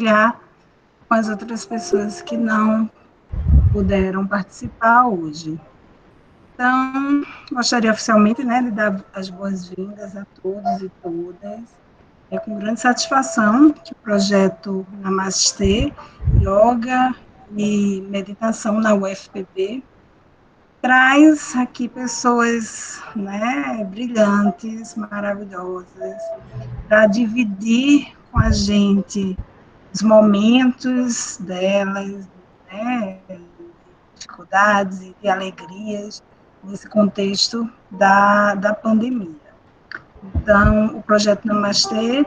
compartilhar com as outras pessoas que não puderam participar hoje. Então, gostaria oficialmente, né, de dar as boas-vindas a todos e todas. É com grande satisfação que o projeto Namastê, Yoga e Meditação na UFPB traz aqui pessoas, né, brilhantes, maravilhosas, para dividir com a gente os momentos delas, né, de dificuldades e de alegrias nesse contexto da pandemia. Então, o projeto Namastê,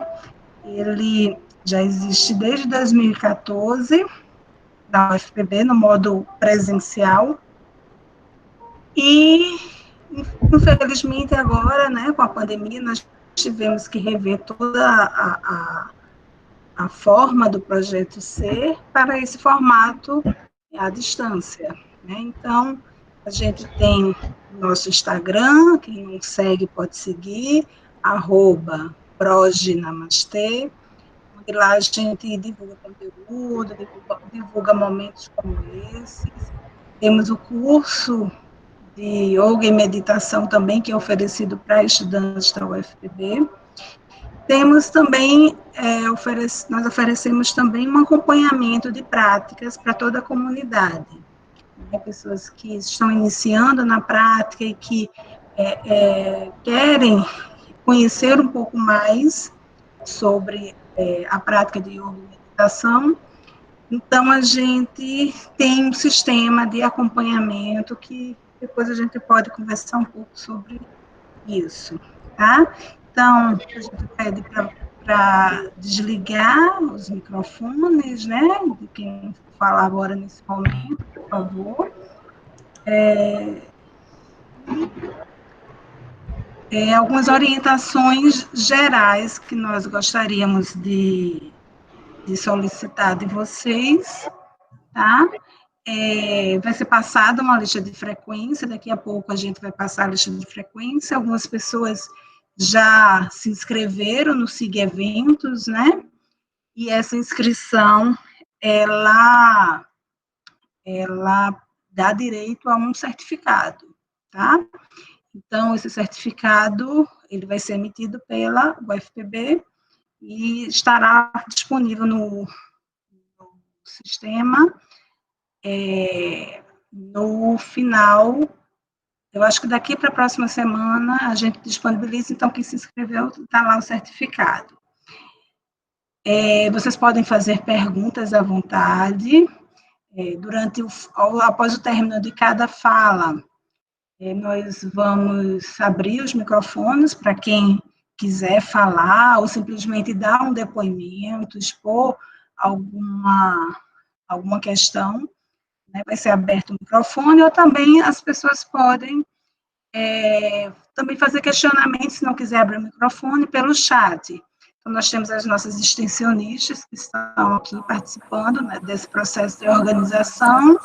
ele já existe desde 2014, na UFPB, no modo presencial, e, infelizmente, agora, né, com a pandemia, nós tivemos que rever toda a forma do projeto ser para esse formato à distância, né? Então, a gente tem nosso Instagram, quem não segue pode seguir, @prognamastê, onde lá a gente divulga conteúdo, divulga momentos como esses. Temos o curso de yoga e meditação também, que é oferecido para estudantes da UFPB. Temos também, nós oferecemos também um acompanhamento de práticas para toda a comunidade, né? Pessoas que estão iniciando na prática e que querem conhecer um pouco mais sobre a prática de yoga e meditação. Então, a gente tem um sistema de acompanhamento que depois a gente pode conversar um pouco sobre isso, tá? Então, a gente pede para desligar os microfones, né, de quem fala agora nesse momento, por favor. Algumas orientações gerais que nós gostaríamos de solicitar de vocês, tá? Vai ser passada uma lista de frequência, daqui a pouco a gente vai passar a lista de frequência, algumas pessoas já se inscreveram no SIG Eventos, né? E essa inscrição, ela dá direito a um certificado, tá? Então, esse certificado, ele vai ser emitido pela UFPB e estará disponível no sistema no final. Eu acho que daqui para a próxima semana a gente disponibiliza, então quem se inscreveu está lá o certificado. Vocês podem fazer perguntas à vontade. Após o término de cada fala, nós vamos abrir os microfones para quem quiser falar ou simplesmente dar um depoimento, expor alguma questão, né? Vai ser aberto o microfone, ou também as pessoas podem também fazer questionamentos, se não quiser abrir o microfone, pelo chat. Então, nós temos as nossas extensionistas que estão aqui participando, né, desse processo de organização.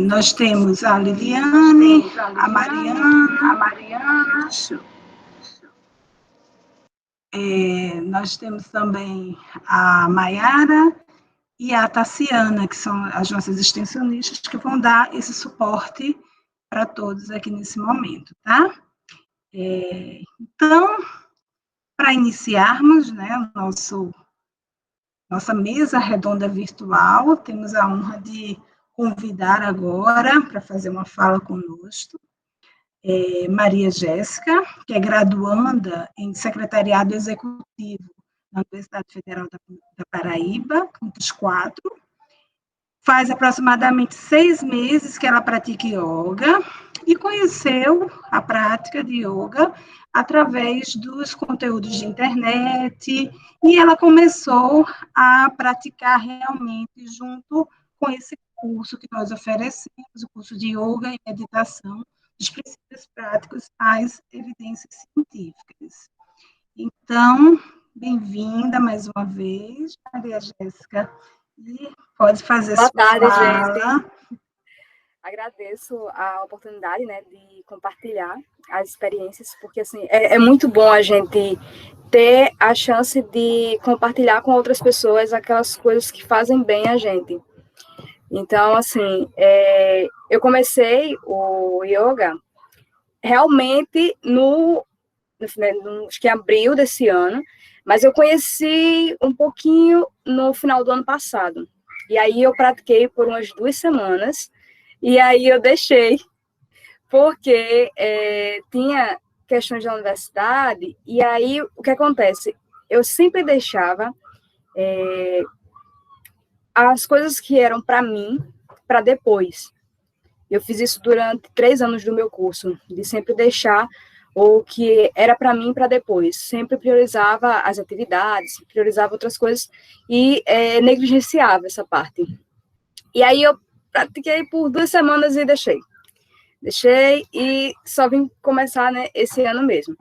Nós temos a Liliane, a Mariana, nós temos também a Maiara e a Tassiana, que são as nossas extensionistas, que vão dar esse suporte para todos aqui nesse momento, tá? Então, para iniciarmos, né, nossa mesa redonda virtual, temos a honra de convidar agora para fazer uma fala conosco, Maria Jéssica, que é graduanda em Secretariado Executivo na Universidade Federal da Paraíba, Campus 4. Faz aproximadamente 6 meses que ela pratica yoga e conheceu a prática de yoga através dos conteúdos de internet, e ela começou a praticar realmente junto com esse curso que nós oferecemos, o curso de yoga e meditação, dos princípios práticos às evidências científicas. Então, bem-vinda mais uma vez, Maria Jéssica, e pode fazer Boa sua tarde, fala. gente. Agradeço a oportunidade, né, de compartilhar as experiências, porque, assim, é muito bom a gente ter a chance de compartilhar com outras pessoas aquelas coisas que fazem bem a gente. Então, assim, eu comecei o yoga realmente acho que em abril desse ano, mas eu conheci um pouquinho no final do ano passado. E aí eu pratiquei por umas 2 semanas, e aí eu deixei, porque tinha questões da universidade, e aí o que acontece? Eu sempre deixava as coisas que eram para mim, para depois. Eu fiz isso durante 3 anos do meu curso, de sempre deixar o que era para mim para depois. Sempre priorizava as atividades, priorizava outras coisas e negligenciava essa parte. E aí eu pratiquei por 2 semanas e deixei. Deixei e só vim começar, né, esse ano mesmo.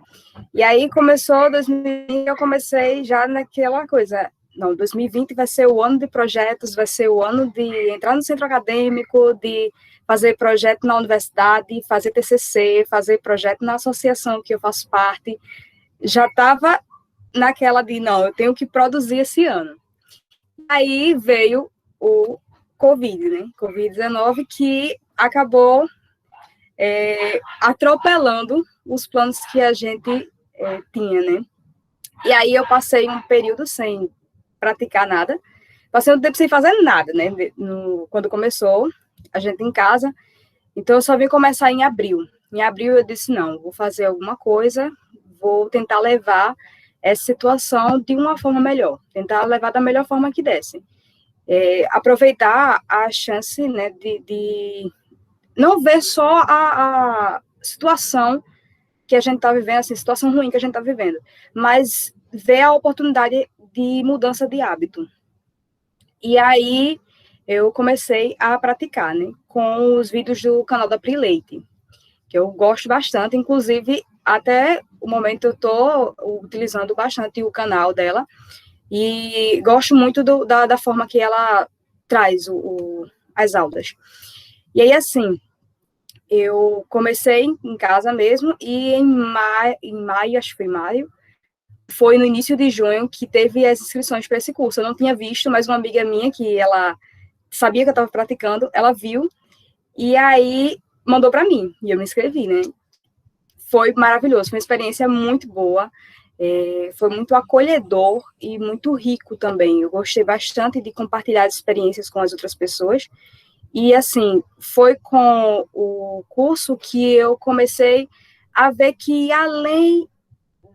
E aí começou 2020, eu comecei já naquela coisa. Não, 2020 vai ser o ano de projetos, vai ser o ano de entrar no centro acadêmico, de fazer projeto na universidade, fazer TCC, fazer projeto na associação que eu faço parte. Já estava naquela de, não, eu tenho que produzir esse ano. Aí veio o Covid, né? Covid-19, que acabou atropelando os planos que a gente tinha, né? E aí eu passei um período sem praticar nada, passei um tempo sem fazer nada, né? Quando começou, a gente em casa, então eu só vim começar em abril. Em abril eu disse, não, vou fazer alguma coisa, vou tentar levar essa situação de uma forma melhor, tentar levar da melhor forma que desse. Aproveitar a chance, né, de não ver só a situação que a gente está vivendo, assim, situação ruim que a gente está vivendo, mas ver a oportunidade de mudança de hábito. E aí eu comecei a praticar, né, com os vídeos do canal da Pri Leite, que eu gosto bastante, inclusive até o momento eu estou utilizando bastante o canal dela, e gosto muito da forma que ela traz as aulas. E aí, assim, eu comecei em casa mesmo, e em maio, acho que foi maio, foi no início de junho que teve as inscrições para esse curso. Eu não tinha visto, mas uma amiga minha, que ela sabia que eu estava praticando, ela viu, e aí mandou para mim, e eu me inscrevi, né? Foi maravilhoso, foi uma experiência muito boa, foi muito acolhedor e muito rico também. Eu gostei bastante de compartilhar as experiências com as outras pessoas, e, assim, foi com o curso que eu comecei a ver que, além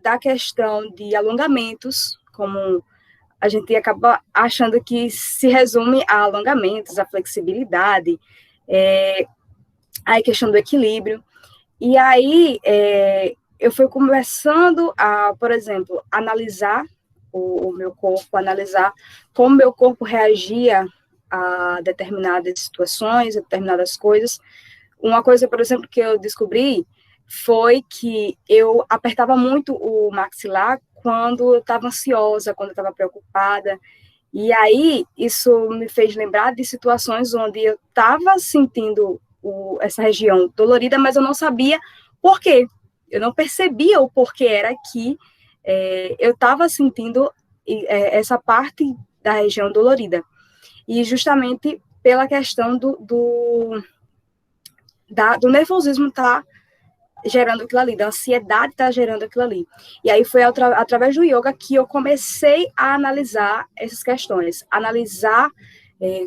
da questão de alongamentos, como a gente acaba achando que se resume a alongamentos, a flexibilidade, a questão do equilíbrio. E aí, eu fui começando a, por exemplo, analisar o meu corpo, analisar como meu corpo reagia a determinadas situações, a determinadas coisas. Uma coisa, por exemplo, que eu descobri foi que eu apertava muito o maxilar quando eu estava ansiosa, quando eu estava preocupada. E aí, isso me fez lembrar de situações onde eu estava sentindo essa região dolorida, mas eu não sabia por quê. Eu não percebia o porquê era que eu estava sentindo essa parte da região dolorida. E justamente pela questão do nervosismo tá gerando aquilo ali, da ansiedade tá gerando aquilo ali. E aí foi através do yoga que eu comecei a analisar essas questões, analisar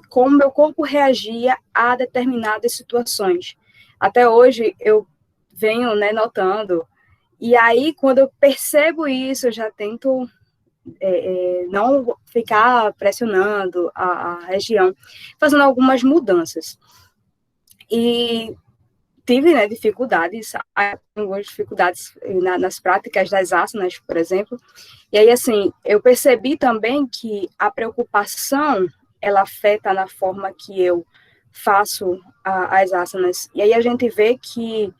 como meu corpo reagia a determinadas situações. Até hoje eu venho, né, notando, e aí quando eu percebo isso, eu já tento não ficar pressionando a região, fazendo algumas mudanças. E tive, né, algumas dificuldades nas práticas das asanas, por exemplo. E aí, assim, eu percebi também que a preocupação, ela afeta na forma que eu faço as asanas. E aí a gente vê que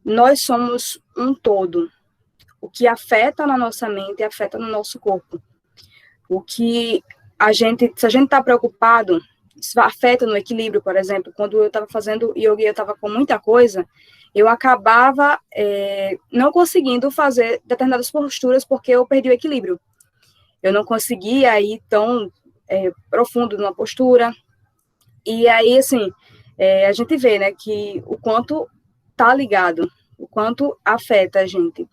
nós somos um todo. O que afeta na nossa mente, afeta no nosso corpo. Se a gente está preocupado, isso afeta no equilíbrio, por exemplo, quando eu estava fazendo yoga e eu estava com muita coisa, eu acabava não conseguindo fazer determinadas posturas porque eu perdi o equilíbrio. Eu não conseguia ir tão profundo numa postura. E aí, assim, a gente vê, né, que o quanto tá ligado, o quanto afeta a gente.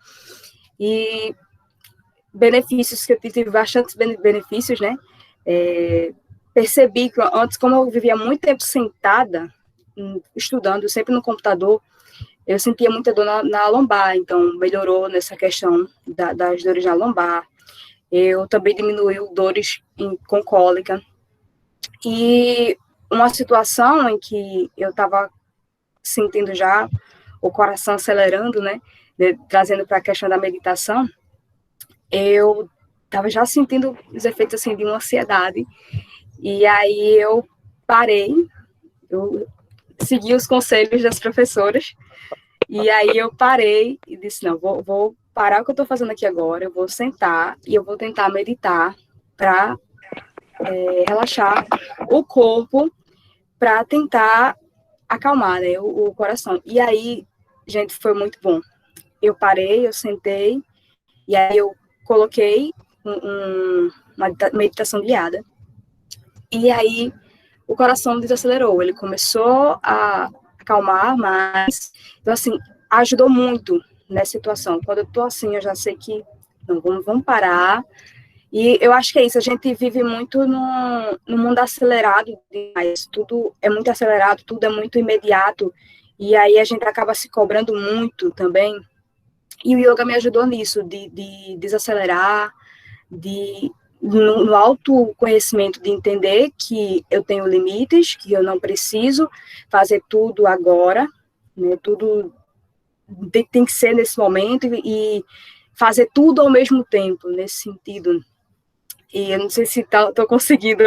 E benefícios que eu tive, bastantes benefícios, né? Percebi que antes, como eu vivia muito tempo sentada, estudando, sempre no computador, eu sentia muita dor na lombar, então melhorou nessa questão das dores na lombar. Eu também diminuiu dores com cólica. E uma situação em que eu estava sentindo já o coração acelerando, né, trazendo para a questão da meditação, eu estava já sentindo os efeitos, assim, de uma ansiedade, e aí eu parei, eu segui os conselhos das professoras, e aí eu parei e disse, não, vou parar o que eu estou fazendo aqui agora, eu vou sentar e eu vou tentar meditar para relaxar o corpo, para tentar acalmar, né, o coração. E aí, gente, foi muito bom. Eu parei, eu sentei, e aí eu coloquei uma meditação guiada. E aí o coração desacelerou, ele começou a acalmar mais. Então, assim, ajudou muito nessa situação. Quando eu tô assim, eu já sei que não, vamos parar. E eu acho que é isso, a gente vive muito no mundo acelerado demais, tudo é muito acelerado, tudo é muito imediato, e aí a gente acaba se cobrando muito também, e o yoga me ajudou nisso, de desacelerar, no autoconhecimento, de entender que eu tenho limites, que eu não preciso fazer tudo agora, né, tudo tem que ser nesse momento, e fazer tudo ao mesmo tempo, nesse sentido. E eu não sei se estou conseguindo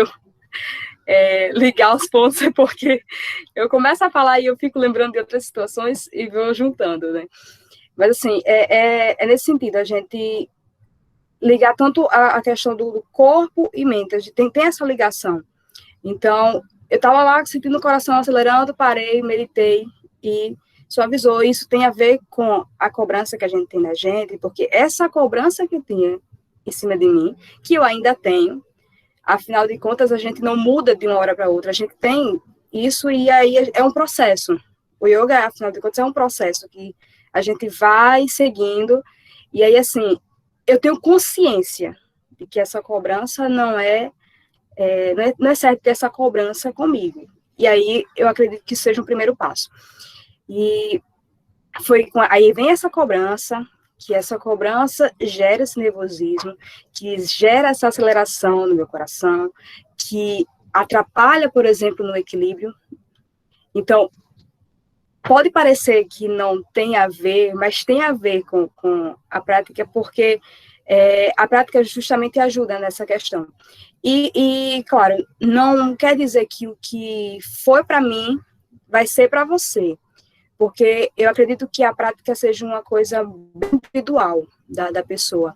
ligar os pontos, porque eu começo a falar e eu fico lembrando de outras situações e vou juntando, né? Mas, assim, é nesse sentido, a gente ligar tanto a questão do corpo e mente, a gente tem essa ligação. Então, eu estava lá sentindo o coração acelerando, parei, meditei e suavizou. Isso tem a ver com a cobrança que a gente tem na gente, porque essa cobrança que eu tinha em cima de mim, que eu ainda tenho, afinal de contas, a gente não muda de uma hora para outra, a gente tem isso e aí é um processo. O yoga, afinal de contas, é um processo que a gente vai seguindo, e aí, assim, eu tenho consciência de que essa cobrança não é certo ter essa cobrança comigo. E aí, eu acredito que seja um primeiro passo. E aí vem essa cobrança, que essa cobrança gera esse nervosismo, que gera essa aceleração no meu coração, que atrapalha, por exemplo, no equilíbrio. Então, pode parecer que não tem a ver, mas tem a ver com a prática, porque a prática justamente ajuda nessa questão. E, claro, não quer dizer que o que foi para mim vai ser para você, porque eu acredito que a prática seja uma coisa bem individual da pessoa.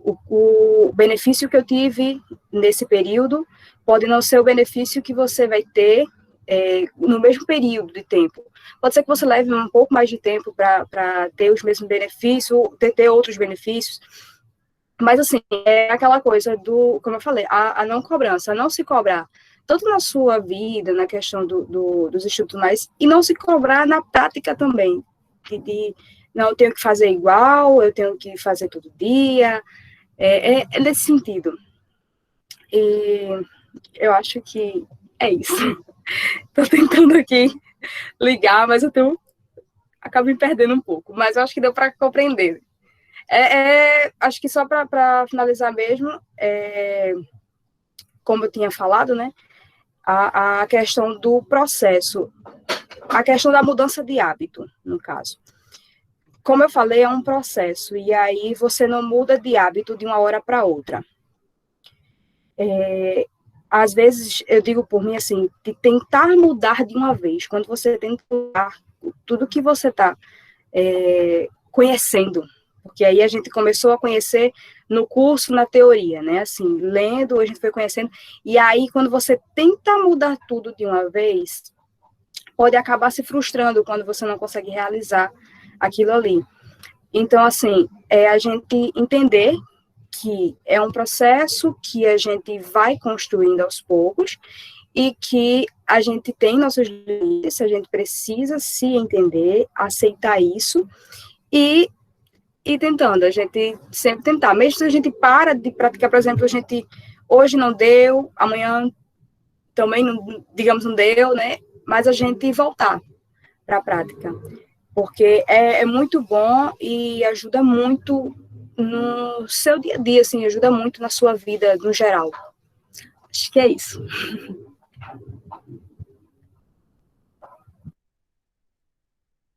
O benefício que eu tive nesse período pode não ser o benefício que você vai ter no mesmo período de tempo. Pode ser que você leve um pouco mais de tempo para ter os mesmos benefícios, ou ter outros benefícios, mas, assim, é aquela coisa como eu falei, a não cobrança, a não se cobrar, tanto na sua vida, na questão dos estudos, mas, e não se cobrar na prática também, não, eu tenho que fazer igual, eu tenho que fazer todo dia, é nesse sentido. E eu acho que é isso. Estou tentando aqui ligar, mas acabo me perdendo um pouco, mas eu acho que deu para compreender. Acho que só para finalizar mesmo, como eu tinha falado, né, a questão do processo, a questão da mudança de hábito, no caso. Como eu falei, é um processo, e aí você não muda de hábito de uma hora para outra. Às vezes, eu digo por mim, assim, de tentar mudar de uma vez, quando você tenta mudar tudo que você está conhecendo, Porque aí a gente começou a conhecer no curso, na teoria, né? Assim, lendo, a gente foi conhecendo. E aí, quando você tenta mudar tudo de uma vez, pode acabar se frustrando quando você não consegue realizar aquilo ali. Então, assim, é a gente entender que é um processo que a gente vai construindo aos poucos e que a gente tem nossos limites, a gente precisa se entender, aceitar isso e tentando, a gente sempre tentar. Mesmo se a gente para de praticar, por exemplo, a gente hoje não deu, amanhã também, não, digamos, não deu, né? Mas a gente voltar para a prática, porque é muito bom e ajuda muito no seu dia a dia, assim, ajuda muito na sua vida no geral. Acho que é isso.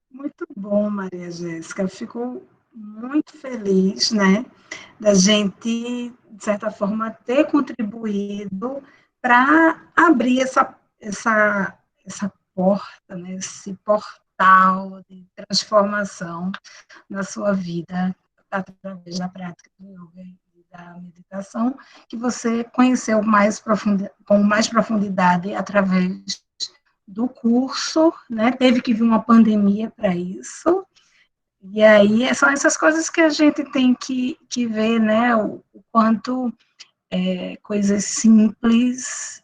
Muito bom, Maria Jéssica. Eu fico muito feliz, né, da gente, de certa forma, ter contribuído para abrir essa porta, né, esse portal de transformação na sua vida, através da prática do yoga e da meditação, que você conheceu com mais profundidade através do curso, né? Teve que vir uma pandemia para isso. E aí são essas coisas que a gente tem que ver, né? O quanto coisas simples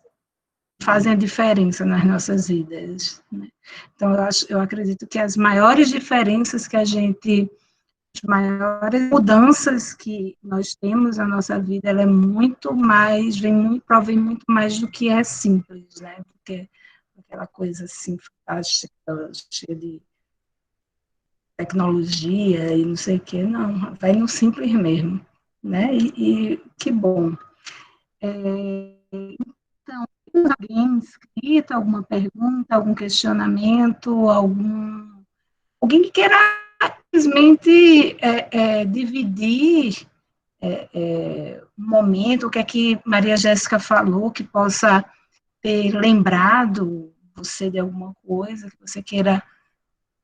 fazem a diferença nas nossas vidas, né? Então, eu acredito que as maiores diferenças que as maiores mudanças que nós temos na nossa vida, ela é muito mais, provém muito mais do que é simples, né? Porque aquela coisa assim fantástica, cheia de tecnologia e não sei o quê, não, vai no simples mesmo, né? E que bom. Então, tem alguém inscrito, alguma pergunta, algum questionamento, alguém que queira simplesmente dividir um momento, o que é que Maria Jéssica falou, que possa ter lembrado você de alguma coisa, que você queira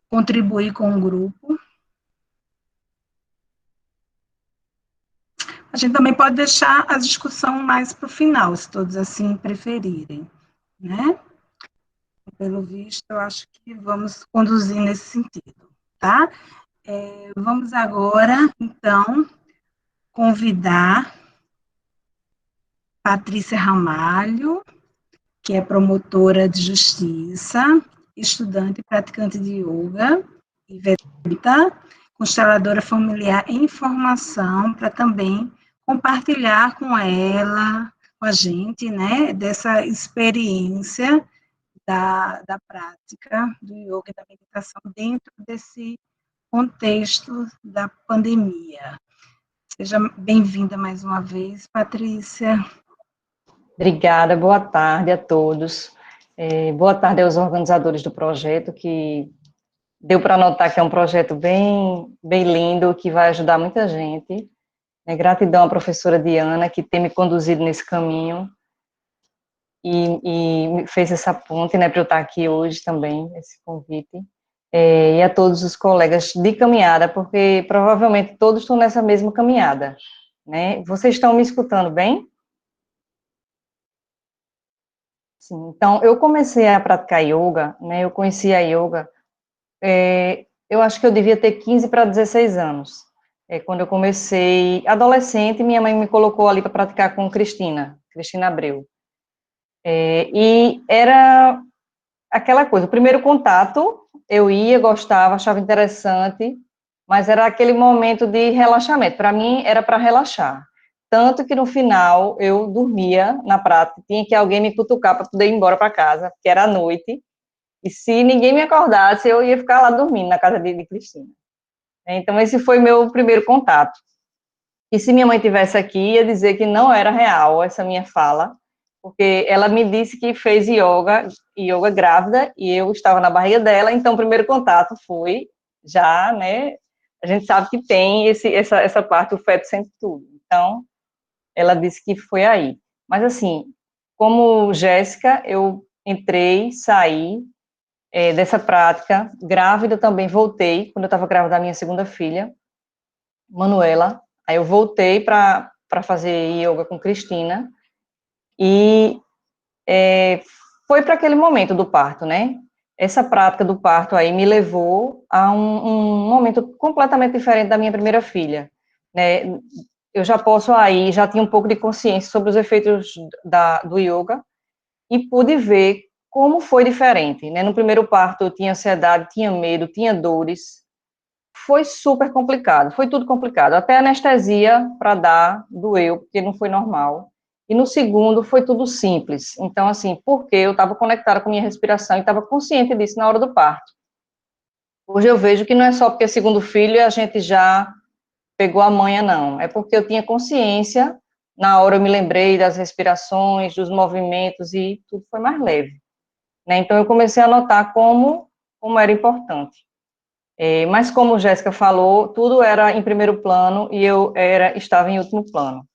contribuir com o grupo. A gente também pode deixar a discussão mais para o final, se todos assim preferirem, né? Pelo visto, eu acho que vamos conduzir nesse sentido, tá? Vamos agora, então, convidar Patrícia Ramalho, que é promotora de justiça, estudante e praticante de yoga, e vedanta, consteladora familiar em formação, para também compartilhar com ela, com a gente, né, dessa experiência da prática do yoga e da meditação dentro desse contexto da pandemia. Seja bem-vinda mais uma vez, Patrícia. Obrigada, boa tarde a todos. Boa tarde aos organizadores do projeto, que deu para notar que é um projeto bem, bem lindo, que vai ajudar muita gente. Gratidão à professora Diana, que tem me conduzido nesse caminho e fez essa ponte, né, para eu estar aqui hoje também, esse convite. E a todos os colegas de caminhada, porque provavelmente todos estão nessa mesma caminhada, né? Vocês estão me escutando bem? Sim, então, eu comecei a praticar yoga, né, eu conheci a yoga, eu acho que eu devia ter 15 para 16 anos. Quando eu comecei, adolescente, minha mãe me colocou ali para praticar com Cristina Abreu. E era aquela coisa, o primeiro contato, eu ia, gostava, achava interessante, mas era aquele momento de relaxamento, para mim era para relaxar. Tanto que no final eu dormia na prática, tinha que alguém me cutucar para poder ir embora para casa, porque era à noite, e se ninguém me acordasse, eu ia ficar lá dormindo na casa de Cristina. Então, esse foi meu primeiro contato. E se minha mãe tivesse aqui, ia dizer que não era real essa minha fala, porque ela me disse que fez yoga grávida, e eu estava na barriga dela, então o primeiro contato foi já, né, a gente sabe que tem essa parte, o feto sente tudo. Então, ela disse que foi aí. Mas, assim, como Jéssica, eu entrei, saí dessa prática, grávida também voltei, quando eu estava grávida da minha segunda filha, Manuela, aí eu voltei para fazer yoga com Cristina, e foi para aquele momento do parto, né? Essa prática do parto aí me levou a um momento completamente diferente da minha primeira filha, né? Eu já posso aí, já tinha um pouco de consciência sobre os efeitos do yoga, e pude ver como foi diferente, né? No primeiro parto eu tinha ansiedade, tinha medo, tinha dores, foi super complicado, foi tudo complicado, até anestesia para dar doeu, porque não foi normal. E no segundo foi tudo simples. Então, assim, porque eu estava conectada com minha respiração e estava consciente disso na hora do parto. Hoje eu vejo que não é só porque é segundo filho e a gente já pegou a manha, não. É porque eu tinha consciência, na hora eu me lembrei das respirações, dos movimentos e tudo foi mais leve, né? Então eu comecei a notar como era importante. Mas como Jéssica falou, tudo era em primeiro plano e eu estava em último plano,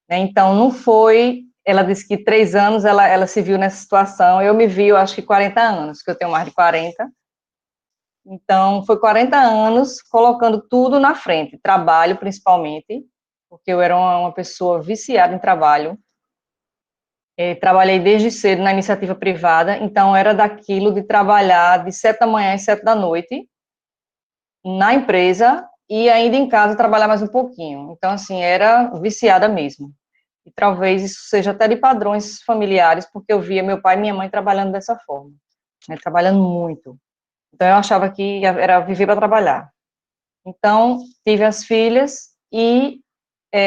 né? Então não foi, ela disse que 3 anos ela se viu nessa situação, eu me vi, eu acho que 40 anos, que eu tenho mais de 40, então foi 40 anos colocando tudo na frente, trabalho principalmente, porque eu era uma pessoa viciada em trabalho, trabalhei desde cedo na iniciativa privada, então era daquilo de trabalhar de 7 da manhã às 7 da noite, na empresa e ainda em casa trabalhar mais um pouquinho. Então, assim, era viciada mesmo. E talvez isso seja até de padrões familiares, porque eu via meu pai e minha mãe trabalhando dessa forma, né, trabalhando muito. Então, eu achava que era viver para trabalhar. Então, tive as filhas e,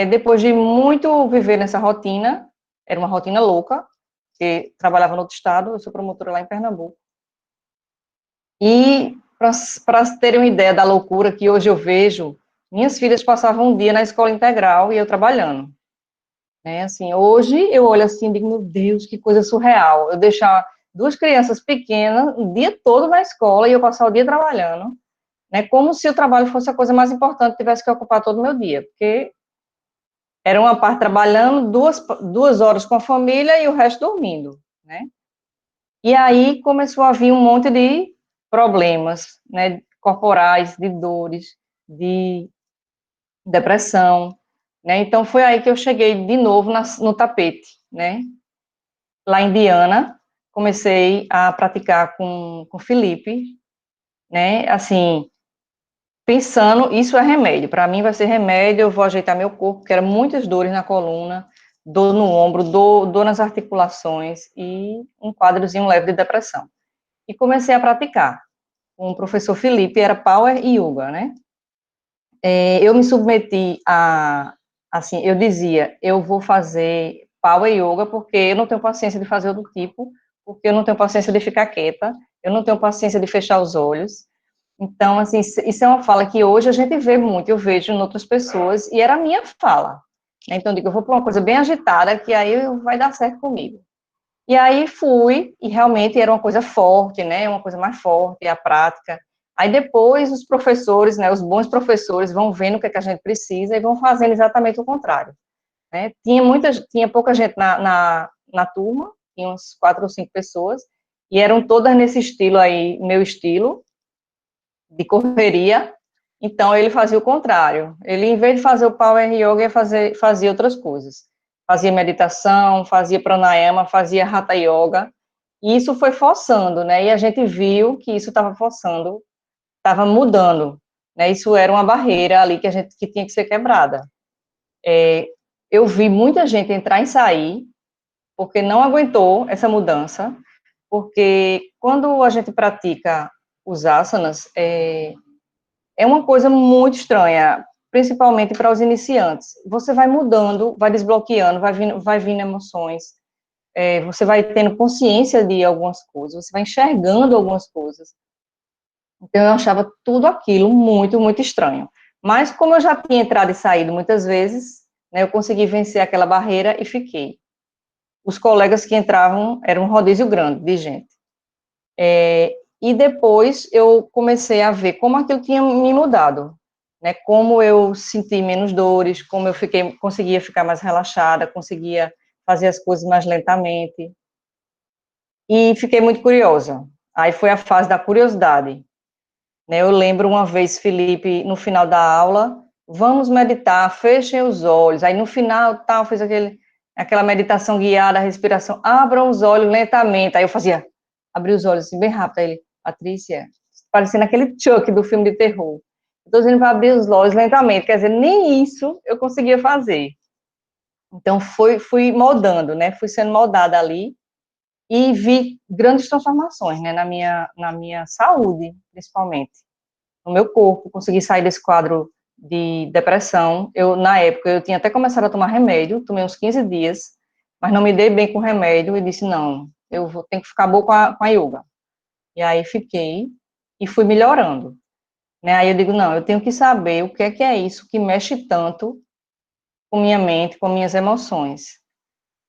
depois de muito viver nessa rotina, era uma rotina louca, porque trabalhava no outro estado, eu sou promotora lá em Pernambuco. E, para terem uma ideia da loucura que hoje eu vejo, minhas filhas passavam um dia na escola integral e eu trabalhando, né? Assim, hoje eu olho assim e digo, meu Deus, que coisa surreal. Eu deixar 2 crianças pequenas o dia todo na escola e eu passar o dia trabalhando, né? Como se o trabalho fosse a coisa mais importante, tivesse que ocupar todo o meu dia, porque era uma parte trabalhando, 2 horas com a família e o resto dormindo, né? E aí começou a vir um monte de problemas, né, corporais, de dores, de depressão, né? Então foi aí que eu cheguei de novo no tapete, né? Lá em Diana, comecei a praticar com o Felipe, né? Assim, pensando, isso é remédio, para mim vai ser remédio, eu vou ajeitar meu corpo, porque eram muitas dores na coluna, dor no ombro, dor nas articulações e um quadrozinho leve de depressão. E comecei a praticar com o professor Felipe, era Power Yoga, né? Eu me submeti assim, eu dizia, eu vou fazer Power Yoga porque eu não tenho paciência de fazer outro tipo, porque eu não tenho paciência de ficar quieta, eu não tenho paciência de fechar os olhos. Então, assim, isso é uma fala que hoje a gente vê muito, eu vejo em outras pessoas, e era a minha fala, né? Então, eu digo, eu vou para uma coisa bem agitada, que aí vai dar certo comigo. E aí fui, e realmente era uma coisa forte, né, uma coisa mais forte, a prática. Aí depois os professores, né, os bons professores vão vendo o que é que a gente precisa e vão fazendo exatamente o contrário, né. Tinha pouca gente na turma, tinha uns 4 ou 5 pessoas, e eram todas nesse estilo aí, meu estilo, de correria. Então ele fazia o contrário, ele em vez de fazer o Power Yoga, fazia outras coisas. Fazia meditação, fazia pranayama, fazia Hatha Yoga, e isso foi forçando, né, e a gente viu que isso estava forçando, estava mudando, né, isso era uma barreira ali que tinha que ser quebrada. Eu vi muita gente entrar e sair, porque não aguentou essa mudança, porque quando a gente pratica os asanas, é uma coisa muito estranha, principalmente para os iniciantes. Você vai mudando, vai desbloqueando, vai vindo emoções, você vai tendo consciência de algumas coisas, você vai enxergando algumas coisas. Então, eu achava tudo aquilo muito, muito estranho. Mas, como eu já tinha entrado e saído muitas vezes, né, eu consegui vencer aquela barreira e fiquei. Os colegas que entravam, era um rodízio grande de gente. E depois eu comecei a ver como aquilo tinha me mudado, né? Como eu senti menos dores, como eu conseguia ficar mais relaxada, conseguia fazer as coisas mais lentamente. E fiquei muito curiosa. Aí foi a fase da curiosidade, né? Eu lembro uma vez, Felipe, no final da aula, vamos meditar, fechem os olhos. Aí no final, tal, fez aquela meditação guiada, a respiração, abram os olhos lentamente. Aí eu fazia, abri os olhos assim, bem rápido. Aí ele, Patrícia, parecendo aquele Chuck do filme de terror. Estou dizendo para abrir os olhos lentamente, quer dizer, nem isso eu conseguia fazer. Então, fui moldando, né? Fui sendo moldada ali e vi grandes transformações, né? Na minha saúde, principalmente. No meu corpo, consegui sair desse quadro de depressão. Na época, eu tinha até começado a tomar remédio, tomei uns 15 dias, mas não me dei bem com o remédio e disse, não, tenho que ficar boa com a yoga. E aí fiquei e fui melhorando. Né? Aí eu digo, não, eu tenho que saber o que é isso que mexe tanto com minha mente, com minhas emoções.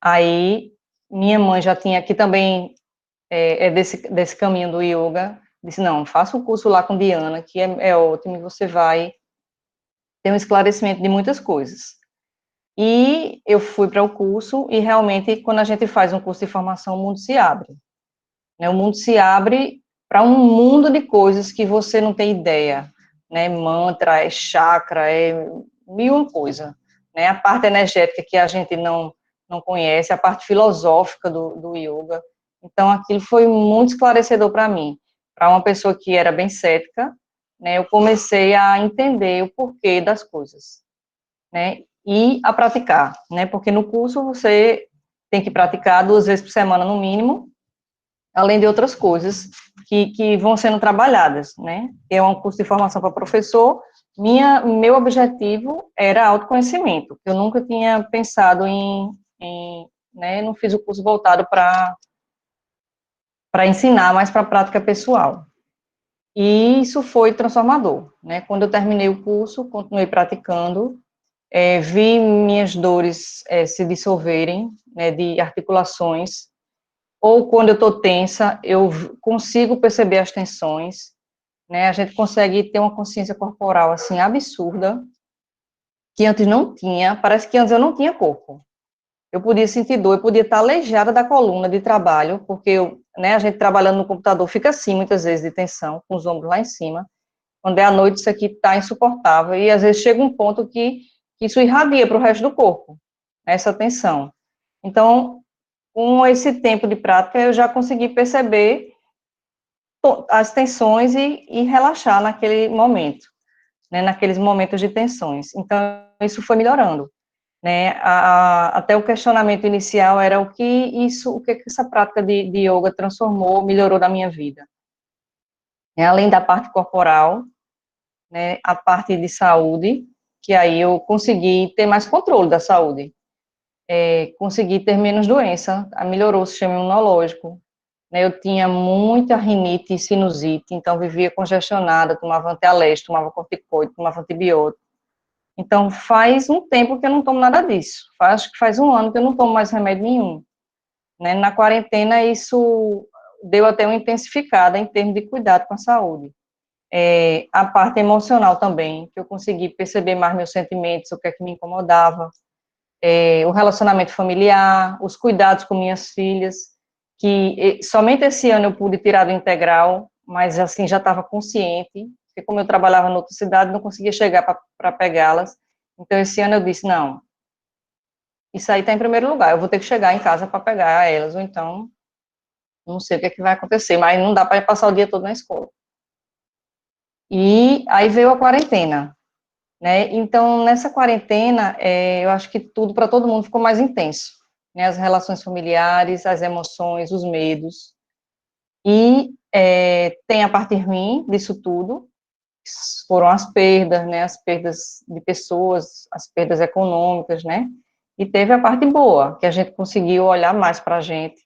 Aí, minha mãe já tinha, que também desse caminho do yoga, disse, não, faça o curso lá com Diana, que é ótimo, e você vai ter um esclarecimento de muitas coisas. E eu fui para o curso, e realmente, quando a gente faz um curso de formação, o mundo se abre. Né? O mundo se abre para um mundo de coisas que você não tem ideia. Né? Mantra, chakra, mil uma coisa. Né? A parte energética que a gente não conhece, a parte filosófica do yoga. Então, aquilo foi muito esclarecedor para mim. Para uma pessoa que era bem cética, né, eu comecei a entender o porquê das coisas, né, e a praticar, né, porque no curso você tem que praticar 2 vezes por semana no mínimo, além de outras coisas que vão sendo trabalhadas, né, é um curso de formação para professor, meu objetivo era autoconhecimento, eu nunca tinha pensado né, não fiz o curso voltado para ensinar, mas para a prática pessoal. E isso foi transformador, né? Quando eu terminei o curso, continuei praticando, vi minhas dores se dissolverem, né, de articulações, ou quando eu estou tensa, eu consigo perceber as tensões, né? A gente consegue ter uma consciência corporal, assim, absurda, que antes não tinha, parece que antes eu não tinha corpo. Eu podia sentir dor, eu podia estar aleijada da coluna de trabalho, porque né, a gente trabalhando no computador fica assim, muitas vezes, de tensão, com os ombros lá em cima. Quando é à noite, isso aqui está insuportável. E, às vezes, chega um ponto que isso irradia para o resto do corpo, essa tensão. Então, com esse tempo de prática, eu já consegui perceber as tensões e relaxar naquele momento, né, naqueles momentos de tensões. Então, isso foi melhorando. Né, até o questionamento inicial era o que essa prática de yoga transformou, melhorou na minha vida. Além da parte corporal, né, a parte de saúde, que aí eu consegui ter mais controle da saúde, consegui ter menos doença, melhorou o sistema imunológico, né, eu tinha muita rinite e sinusite, então vivia congestionada, tomava antialérgico, tomava corticoide, tomava antibiótico. Então, faz um tempo que eu não tomo nada disso. Acho que faz um ano que eu não tomo mais remédio nenhum. Né? Na quarentena, isso deu até uma intensificada em termos de cuidado com a saúde. A parte emocional também, que eu consegui perceber mais meus sentimentos, o que é que me incomodava. O relacionamento familiar, os cuidados com minhas filhas, que somente esse ano eu pude tirar do integral, mas assim, já estava consciente, porque como eu trabalhava em outra cidade, não conseguia chegar para pegá-las. Então, esse ano eu disse, não, isso aí está em primeiro lugar, eu vou ter que chegar em casa para pegar elas, ou então, não sei o que é que vai acontecer, mas não dá para passar o dia todo na escola. E aí veio a quarentena, né? Então, nessa quarentena, eu acho que tudo para todo mundo ficou mais intenso, né? As relações familiares, as emoções, os medos. E tem a parte ruim disso tudo, foram as perdas, né, as perdas de pessoas, as perdas econômicas, né, e teve a parte boa, que a gente conseguiu olhar mais para a gente,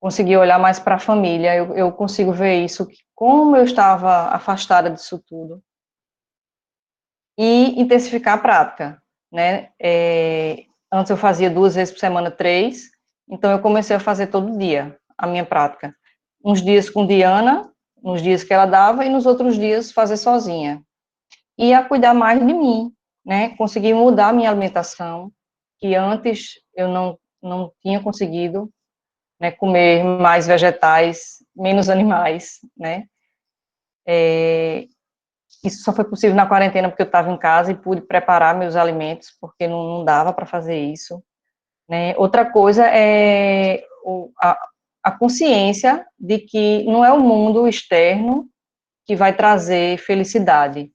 conseguiu olhar mais para a família, eu consigo ver isso, como eu estava afastada disso tudo, e intensificar a prática, né, antes eu fazia 2 vezes por semana, 3, então eu comecei a fazer todo dia a minha prática, uns dias com Diana, nos dias que ela dava, e nos outros dias fazer sozinha. E a cuidar mais de mim, né? Conseguir mudar a minha alimentação, que antes eu não tinha conseguido, né? Comer mais vegetais, menos animais, né? Isso só foi possível na quarentena porque eu estava em casa e pude preparar meus alimentos, porque não dava para fazer isso, né? Outra coisa é a consciência de que não é o mundo externo que vai trazer felicidade.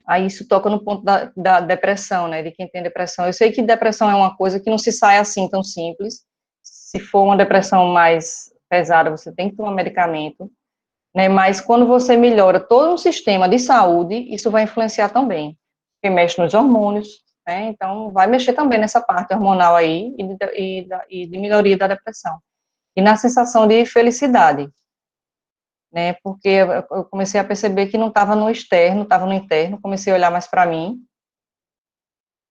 Aí isso toca no ponto da depressão, né, de quem tem depressão. Eu sei que depressão é uma coisa que não se sai assim tão simples. Se for uma depressão mais pesada, você tem que tomar medicamento, né, mas quando você melhora todo o sistema de saúde, isso vai influenciar também, porque mexe nos hormônios, né, então vai mexer também nessa parte hormonal aí e de melhoria da depressão. E na sensação de felicidade, né, porque eu comecei a perceber que não estava no externo, estava no interno, comecei a olhar mais para mim,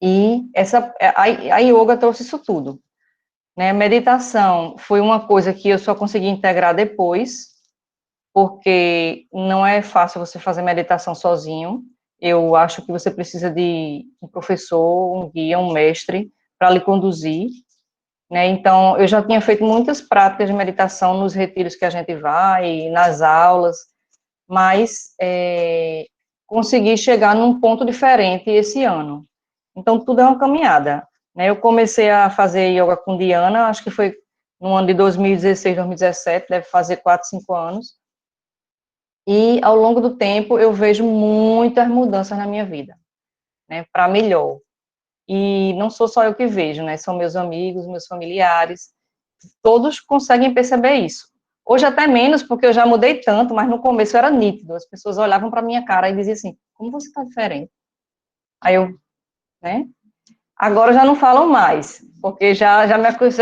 e a yoga trouxe isso tudo, né, meditação foi uma coisa que eu só consegui integrar depois, porque não é fácil você fazer meditação sozinho, eu acho que você precisa de um professor, um guia, um mestre, para lhe conduzir, né, então eu já tinha feito muitas práticas de meditação nos retiros que a gente vai, nas aulas, mas consegui chegar num ponto diferente esse ano. Então, tudo é uma caminhada, né? Eu comecei a fazer yoga com Diana, acho que foi no ano de 2016, 2017, deve fazer 4, 5 anos, e ao longo do tempo eu vejo muitas mudanças na minha vida, né, para melhor. E não sou só eu que vejo, né, são meus amigos, meus familiares, todos conseguem perceber isso. Hoje até menos, porque eu já mudei tanto, mas no começo era nítido, as pessoas olhavam para minha cara e diziam assim, como você está diferente? Aí eu, né, agora já não falam mais, porque já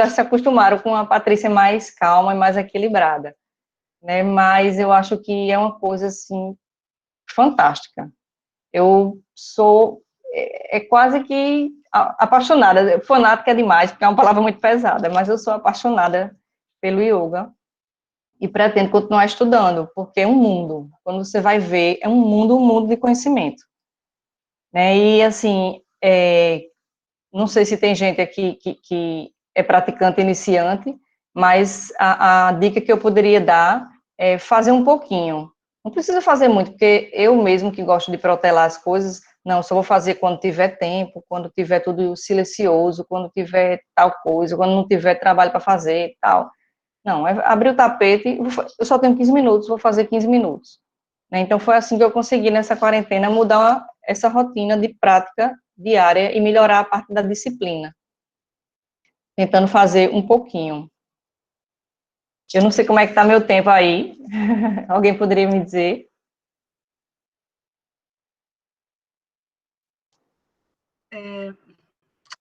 se acostumaram com a Patrícia mais calma e mais equilibrada, né, mas eu acho que é uma coisa, assim, fantástica. Eu sou, quase que apaixonada, fanática é demais, porque é uma palavra muito pesada, mas eu sou apaixonada pelo yoga e pretendo continuar estudando, porque é um mundo, quando você vai ver, é um mundo de conhecimento, né, e assim, não sei se tem gente aqui que é praticante iniciante, mas a dica que eu poderia dar é fazer um pouquinho, não precisa fazer muito, porque eu mesmo que gosto de protelar as coisas, não, só vou fazer quando tiver tempo, quando tiver tudo silencioso, quando tiver tal coisa, quando não tiver trabalho para fazer, tal. Não, é abrir o tapete, eu só tenho 15 minutos, vou fazer 15 minutos. Né? Então, foi assim que eu consegui, nessa quarentena, mudar essa rotina de prática diária e melhorar a parte da disciplina, tentando fazer um pouquinho. Eu não sei como é que está meu tempo aí, alguém poderia me dizer?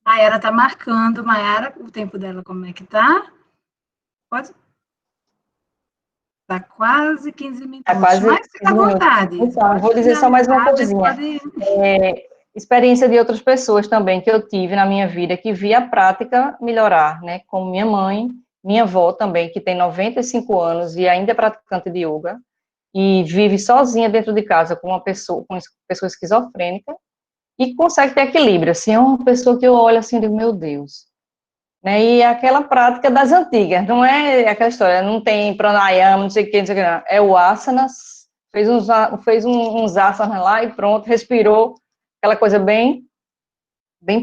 Mayara está marcando. Mayara, o tempo dela como é que está? Pode? Está quase 15 Está minutos, quase mas fica 15 à minutos. vontade. Então, Pode vou dizer só mais uma finalizar, a gente coisinha. pode... Experiência de outras pessoas também que eu tive na minha vida, que vi a prática melhorar, né? Como minha mãe, minha avó também, que tem 95 anos e ainda é praticante de yoga, e vive sozinha dentro de casa com uma pessoa esquizofrênica, e consegue ter equilíbrio, assim, é uma pessoa que eu olho assim e digo, meu Deus, né, e é aquela prática das antigas, não é aquela história, não tem pranayama, não sei o que, não sei o que, não. É o asanas, fez uns asanas lá e pronto, respirou, aquela coisa bem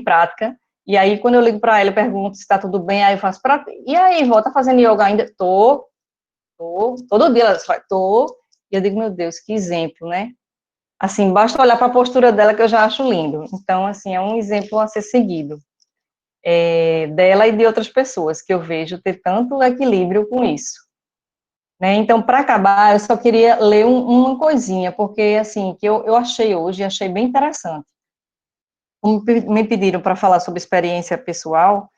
prática, e aí quando eu ligo para ela, eu pergunto se está tudo bem, aí eu faço, e aí, vó, tá fazendo yoga ainda? Todo dia ela fala, e eu digo, meu Deus, que exemplo, né? Assim, basta olhar para a postura dela que eu já acho lindo. Então, assim, é um exemplo a ser seguido, dela e de outras pessoas que eu vejo ter tanto equilíbrio com isso. Né? Então, para acabar, eu só queria ler uma coisinha, porque, assim, que eu achei hoje, achei bem interessante. Como me pediram para falar sobre experiência pessoal,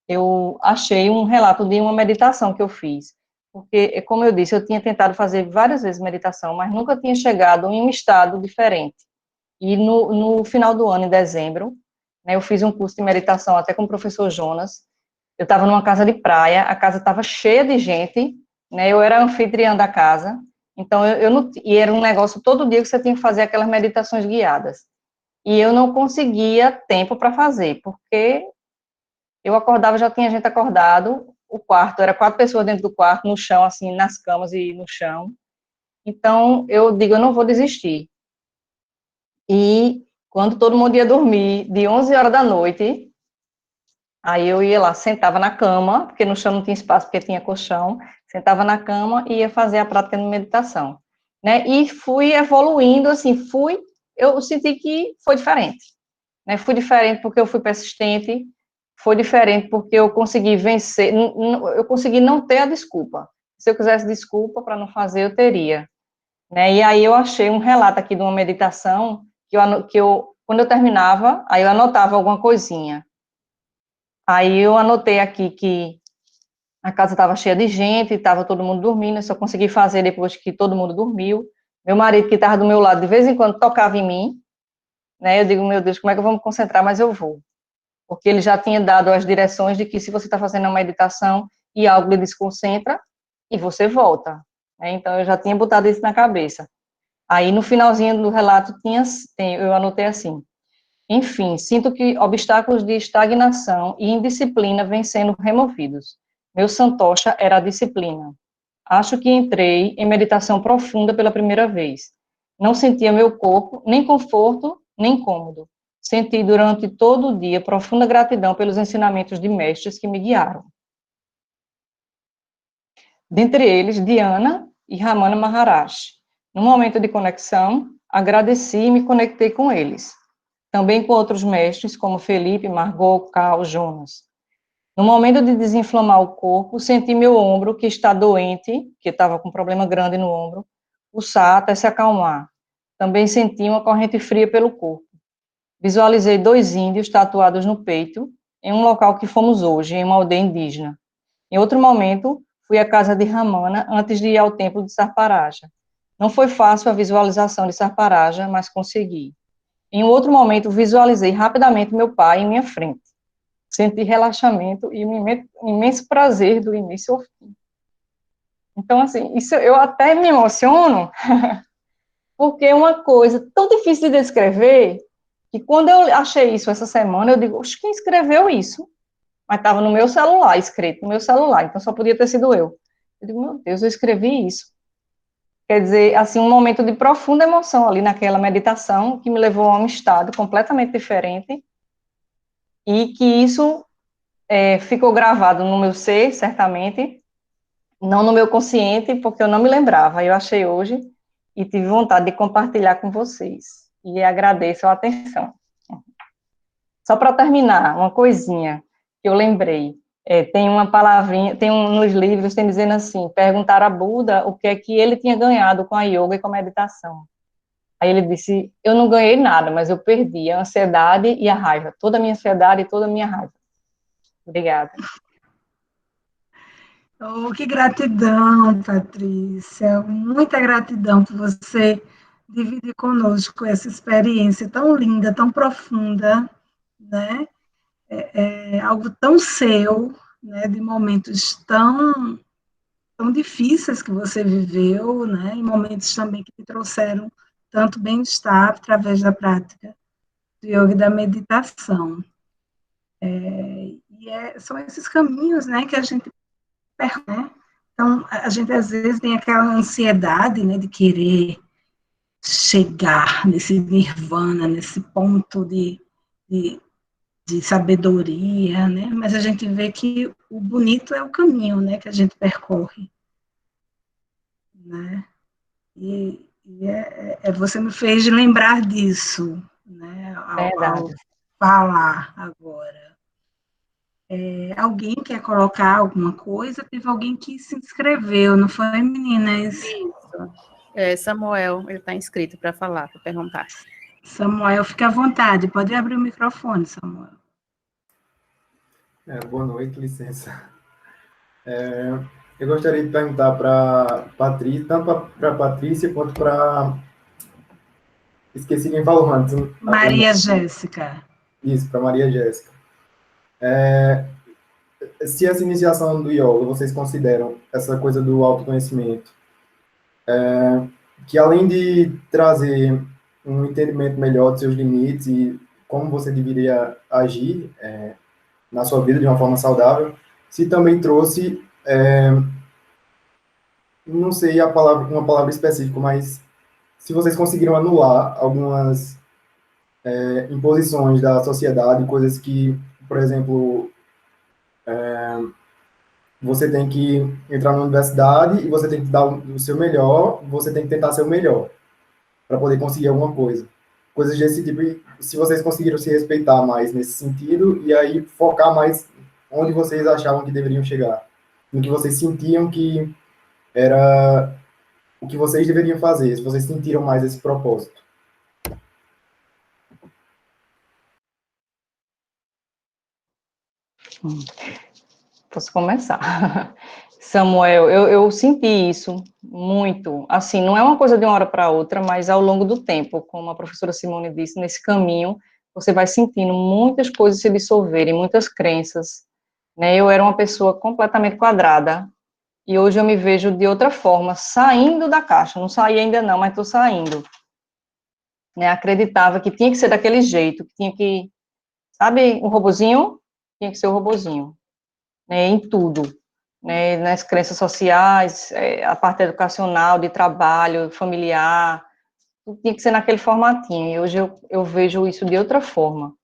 eu achei um relato de uma meditação que eu fiz. Porque, como eu disse, eu tinha tentado fazer várias vezes meditação, mas nunca tinha chegado em um estado diferente. E no final do ano, em dezembro, né, eu fiz um curso de meditação até com o professor Jonas. Eu estava numa casa de praia, a casa estava cheia de gente, né, eu era anfitriã da casa, então eu não, e era um negócio todo dia que você tinha que fazer aquelas meditações guiadas. E eu não conseguia tempo para fazer, porque eu acordava, já tinha gente acordado, o quarto, era 4 pessoas dentro do quarto, no chão, assim, nas camas e no chão. Então, eu digo, eu não vou desistir. E quando todo mundo ia dormir, de 11 horas da noite, aí eu ia lá, sentava na cama, porque no chão não tinha espaço, porque tinha colchão, sentava na cama e ia fazer a prática de meditação, né? E fui evoluindo, assim, eu senti que foi diferente, né? Fui diferente porque eu fui persistente, foi diferente porque eu consegui vencer, eu consegui não ter a desculpa. Se eu quisesse desculpa para não fazer, eu teria, né? E aí eu achei um relato aqui de uma meditação quando eu terminava, aí eu anotava alguma coisinha. Aí eu anotei aqui que a casa estava cheia de gente, estava todo mundo dormindo, eu só consegui fazer depois que todo mundo dormiu. Meu marido, que estava do meu lado, de vez em quando tocava em mim, né? Eu digo, meu Deus, como é que eu vou me concentrar? Mas eu vou. Porque ele já tinha dado as direções de que se você está fazendo uma meditação e algo lhe desconcentra, e você volta, né? Então eu já tinha botado isso na cabeça. Aí no finalzinho do relato eu anotei assim: enfim, sinto que obstáculos de estagnação e indisciplina vêm sendo removidos. Meu santocha era a disciplina. Acho que entrei em meditação profunda pela primeira vez. Não sentia meu corpo, nem conforto, nem cômodo. Senti durante todo o dia profunda gratidão pelos ensinamentos de mestres que me guiaram. Dentre eles, Diana e Ramana Maharaj. No momento de conexão, agradeci e me conectei com eles. Também com outros mestres, como Felipe, Margot, Carl, Jonas. No momento de desinflamar o corpo, senti meu ombro, que está doente, que estava com um problema grande no ombro, pulsar até se acalmar. Também senti uma corrente fria pelo corpo. Visualizei 2 índios tatuados no peito, em um local que fomos hoje, em uma aldeia indígena. Em outro momento, fui à casa de Ramana antes de ir ao templo de Sarparaja. Não foi fácil a visualização de Sarparaja, mas consegui. Em um outro momento, visualizei rapidamente meu pai em minha frente. Senti relaxamento e um imenso prazer do início ao fim. Então, assim, isso eu até me emociono, porque é uma coisa tão difícil de descrever, que quando eu achei isso essa semana, eu digo, oxe, quem escreveu isso? Mas estava no meu celular, escrito no meu celular, então só podia ter sido eu. Eu digo, meu Deus, eu escrevi isso. Quer dizer, assim, um momento de profunda emoção ali naquela meditação, que me levou a um estado completamente diferente, e que isso ficou gravado no meu ser, certamente, não no meu consciente, porque eu não me lembrava. Eu achei hoje e tive vontade de compartilhar com vocês. E agradeço a atenção. Só para terminar, uma coisinha que eu lembrei. Tem uma palavrinha, nos livros, tem dizendo assim, perguntaram a Buda o que é que ele tinha ganhado com a yoga e com a meditação. Aí ele disse, eu não ganhei nada, mas eu perdi a ansiedade e a raiva, toda a minha ansiedade e toda a minha raiva. Obrigada. Oh, que gratidão, Patrícia. Muita gratidão por você dividir conosco essa experiência tão linda, tão profunda, né? É algo tão seu, né? De momentos tão difíceis que você viveu, né? E momentos também que te trouxeram tanto bem-estar através da prática do yoga e da meditação. São esses caminhos, né? Que a gente percorre, né? Então, a gente às vezes tem aquela ansiedade, né, de querer chegar nesse nirvana, nesse ponto de, de sabedoria, né? Mas a gente vê que o bonito é o caminho, né, que a gente percorre, né? Você me fez lembrar disso, né, ao Verdade. falar agora. Alguém quer colocar alguma coisa? Teve alguém que se inscreveu, não foi, meninas? Isso. Samuel, ele está inscrito para falar, para perguntar. Samuel, fica à vontade, pode abrir o microfone, Samuel. Boa noite, licença. Eu gostaria de perguntar para Patrícia, tanto para Patrícia quanto para... Esqueci quem falou antes. Maria Jéssica. Isso, para Maria Jéssica. Se essa iniciação do yoga, vocês consideram essa coisa do autoconhecimento, que além de trazer um entendimento melhor dos seus limites e como você deveria agir na sua vida de uma forma saudável, se também trouxe, não sei uma palavra específica, mas se vocês conseguiram anular algumas imposições da sociedade, coisas que, por exemplo, você tem que entrar na universidade e você tem que dar o seu melhor, você tem que tentar ser o melhor para poder conseguir alguma coisa. Coisas desse tipo, e se vocês conseguiram se respeitar mais nesse sentido, e aí focar mais onde vocês achavam que deveriam chegar, no que vocês sentiam que era o que vocês deveriam fazer, se vocês sentiram mais esse propósito. Posso começar? Samuel, eu senti isso muito, assim, não é uma coisa de uma hora para outra, mas ao longo do tempo, como a professora Simone disse, nesse caminho, você vai sentindo muitas coisas se dissolverem, muitas crenças, né, eu era uma pessoa completamente quadrada, e hoje eu me vejo de outra forma, saindo da caixa, não saí ainda não, mas estou saindo, né, acreditava que tinha que ser daquele jeito, que tinha que, sabe, um robozinho, tinha que ser o robozinho, né, em tudo, né, nas crenças sociais, a parte educacional, de trabalho, familiar, tudo tinha que ser naquele formatinho, e hoje eu vejo isso de outra forma.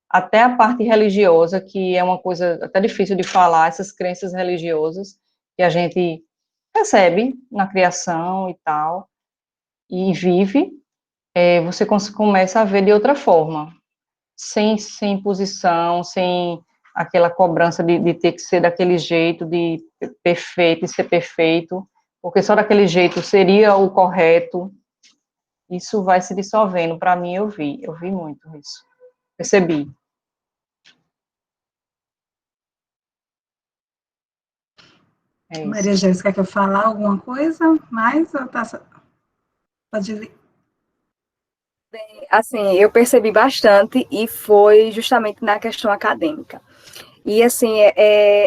Até a parte religiosa, que é uma coisa até difícil de falar, essas crenças religiosas que a gente recebe na criação e tal, e vive, você começa a ver de outra forma, sem imposição, sem aquela cobrança de ter que ser daquele jeito, de perfeito e ser perfeito, porque só daquele jeito seria o correto. Isso vai se dissolvendo. Para mim, eu vi muito isso, percebi. É isso. Maria Jéssica, quer falar alguma coisa mais? Ou pode ir. Assim, eu percebi bastante e foi justamente na questão acadêmica. E, assim,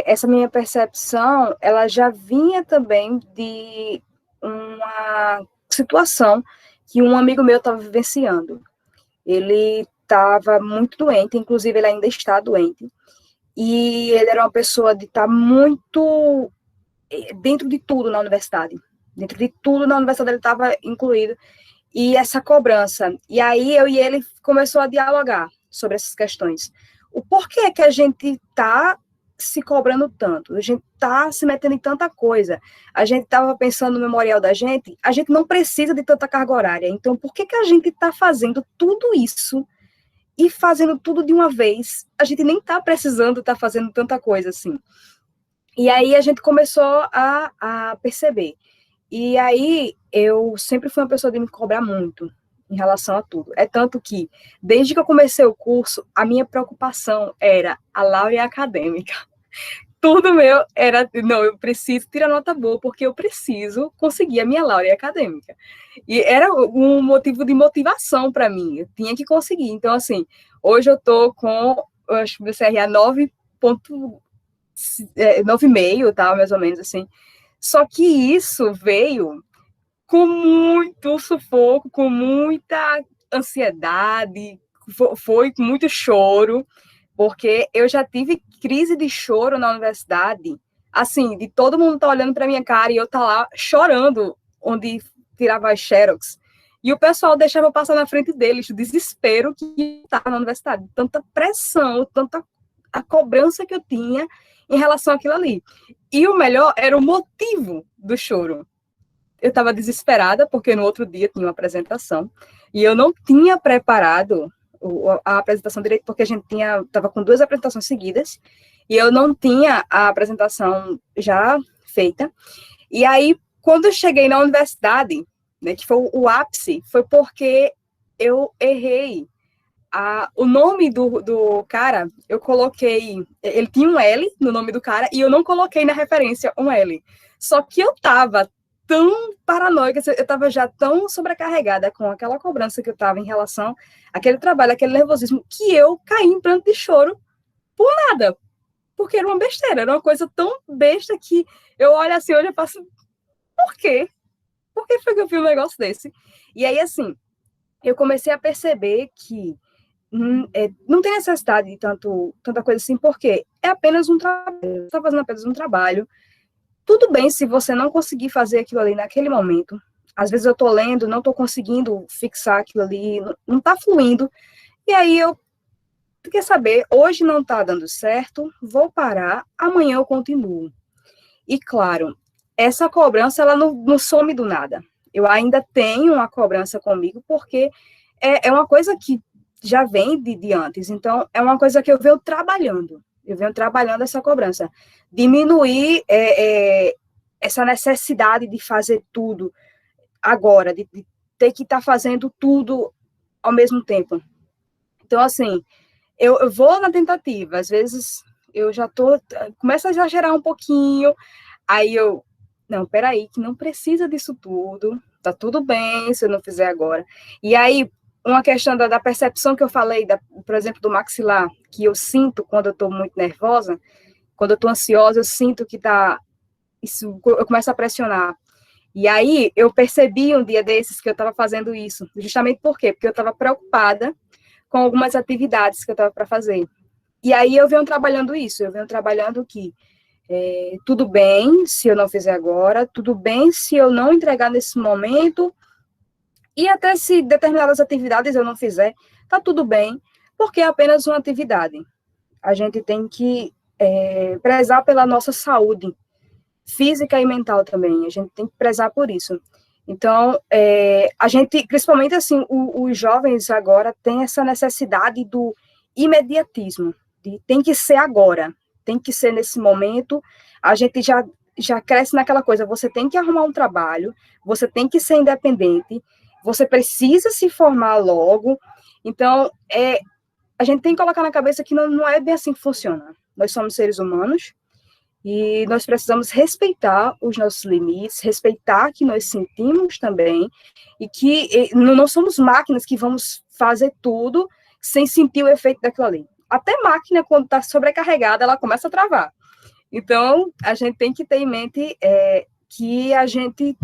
essa minha percepção, ela já vinha também de uma situação que um amigo meu estava vivenciando. Ele estava muito doente, inclusive ele ainda está doente, e ele era uma pessoa de estar muito dentro de tudo na universidade. Dentro de tudo na universidade ele estava incluído, e essa cobrança. E aí eu e ele começou a dialogar sobre essas questões. O porquê que a gente está se cobrando tanto? A gente está se metendo em tanta coisa. A gente estava pensando no memorial da gente, a gente não precisa de tanta carga horária. Então, por que a gente está fazendo tudo isso e fazendo tudo de uma vez? A gente nem está precisando estar fazendo tanta coisa assim. E aí a gente começou a perceber. E aí, eu sempre fui uma pessoa de me cobrar muito em relação a tudo. É tanto que, desde que eu comecei o curso, a minha preocupação era a laurea acadêmica. Tudo meu era, não, eu preciso tirar nota boa, porque eu preciso conseguir a minha laurea acadêmica. E era um motivo de motivação para mim, eu tinha que conseguir. Então, assim, hoje eu estou com, eu acho que o CRA 9,5, tá, mais ou menos assim. Só que isso veio com muito sufoco, com muita ansiedade, foi com muito choro, porque eu já tive crise de choro na universidade, assim, de todo mundo tá olhando para minha cara e eu tá lá chorando onde tirava as xerox. E o pessoal deixava eu passar na frente deles, o desespero que estava na universidade, tanta pressão, tanta a cobrança que eu tinha em relação àquilo ali. E o melhor era o motivo do choro. Eu estava desesperada, porque no outro dia tinha uma apresentação, e eu não tinha preparado a apresentação direito, porque a gente estava com 2 apresentações seguidas, e eu não tinha a apresentação já feita. E aí, quando eu cheguei na universidade, né, que foi o ápice, foi porque eu errei o nome do cara, eu coloquei, ele tinha um L no nome do cara, e eu não coloquei na referência um L. Só que eu tava tão paranoica, eu tava já tão sobrecarregada com aquela cobrança que eu tava em relação àquele trabalho, aquele nervosismo, que eu caí em pranto de choro por nada. Porque era uma besteira, era uma coisa tão besta que eu olho assim, eu passo, por quê? Por que foi que eu fiz um negócio desse? E aí, assim, eu comecei a perceber que não tem necessidade de tanta coisa assim, porque é apenas um trabalho, você está fazendo apenas um trabalho. Tudo bem se você não conseguir fazer aquilo ali naquele momento. Às vezes eu estou lendo, não estou conseguindo fixar aquilo ali, não está fluindo. E aí eu, quer saber, hoje não está dando certo, vou parar, amanhã eu continuo. E claro, essa cobrança, ela não some do nada. Eu ainda tenho uma cobrança comigo, porque é uma coisa que já vem de antes. Então, é uma coisa que eu venho trabalhando. Eu venho trabalhando essa cobrança. Diminuir essa necessidade de fazer tudo agora, de ter que estar fazendo tudo ao mesmo tempo. Então, assim, eu vou na tentativa. Às vezes, eu já começo a exagerar um pouquinho, aí não, peraí, que não precisa disso tudo, tá tudo bem se eu não fizer agora. E aí, uma questão da percepção que eu falei, por exemplo, do maxilar, que eu sinto quando eu tô muito nervosa, quando eu tô ansiosa, eu sinto que eu começo a pressionar. E aí, eu percebi um dia desses que eu estava fazendo isso. Justamente por quê? Porque eu estava preocupada com algumas atividades que eu estava para fazer. E aí, eu venho trabalhando isso. Eu venho trabalhando que tudo bem se eu não fizer agora, tudo bem se eu não entregar nesse momento, e até se determinadas atividades eu não fizer, tá tudo bem, porque é apenas uma atividade. A gente tem que prezar pela nossa saúde física e mental também, a gente tem que prezar por isso. Então, a gente, principalmente assim, os jovens agora têm essa necessidade do imediatismo, tem que ser agora, tem que ser nesse momento. A gente já cresce naquela coisa, você tem que arrumar um trabalho, você tem que ser independente, você precisa se formar logo. Então, a gente tem que colocar na cabeça que não é bem assim que funciona. Nós somos seres humanos, e nós precisamos respeitar os nossos limites, respeitar que nós sentimos também, e que não somos máquinas que vamos fazer tudo sem sentir o efeito daquilo ali. Até máquina, quando está sobrecarregada, ela começa a travar. Então, a gente tem que ter em mente que a gente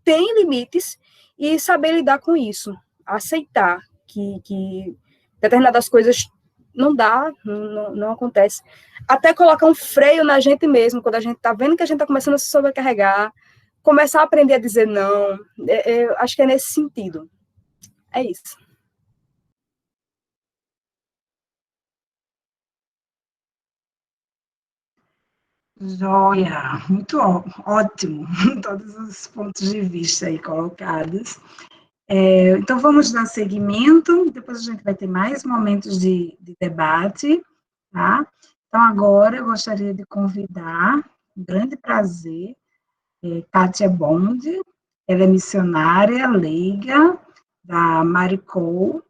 tem limites e saber lidar com isso, aceitar que determinadas coisas não dá, não acontece. Até colocar um freio na gente mesmo, quando a gente está vendo que a gente está começando a se sobrecarregar, começar a aprender a dizer não. Eu acho que é nesse sentido. É isso. Joia, muito ótimo, todos os pontos de vista aí colocados. Então, vamos dar seguimento, depois a gente vai ter mais momentos de debate, tá? Então, agora eu gostaria de convidar, um grande prazer, Kátia Bond, ela é missionária leiga da Maricou,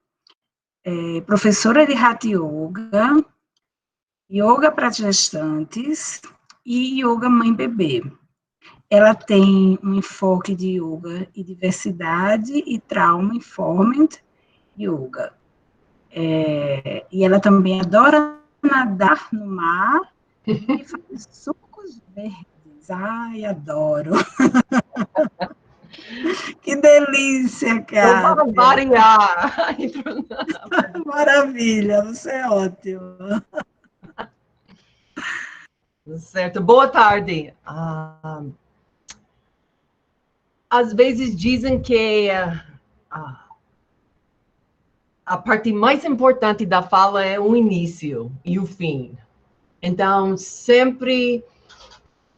professora de Hatha Yoga, Yoga para gestantes e Yoga Mãe-Bebê. Ela tem um enfoque de yoga e diversidade e trauma-informed yoga. E ela também adora nadar no mar e fazer sucos verdes. Ai, adoro! Que delícia, cara! Vamos variar. Maravilha, você é ótima. Certo. Boa tarde. Às vezes dizem que a parte mais importante da fala é o início e o fim. Então, sempre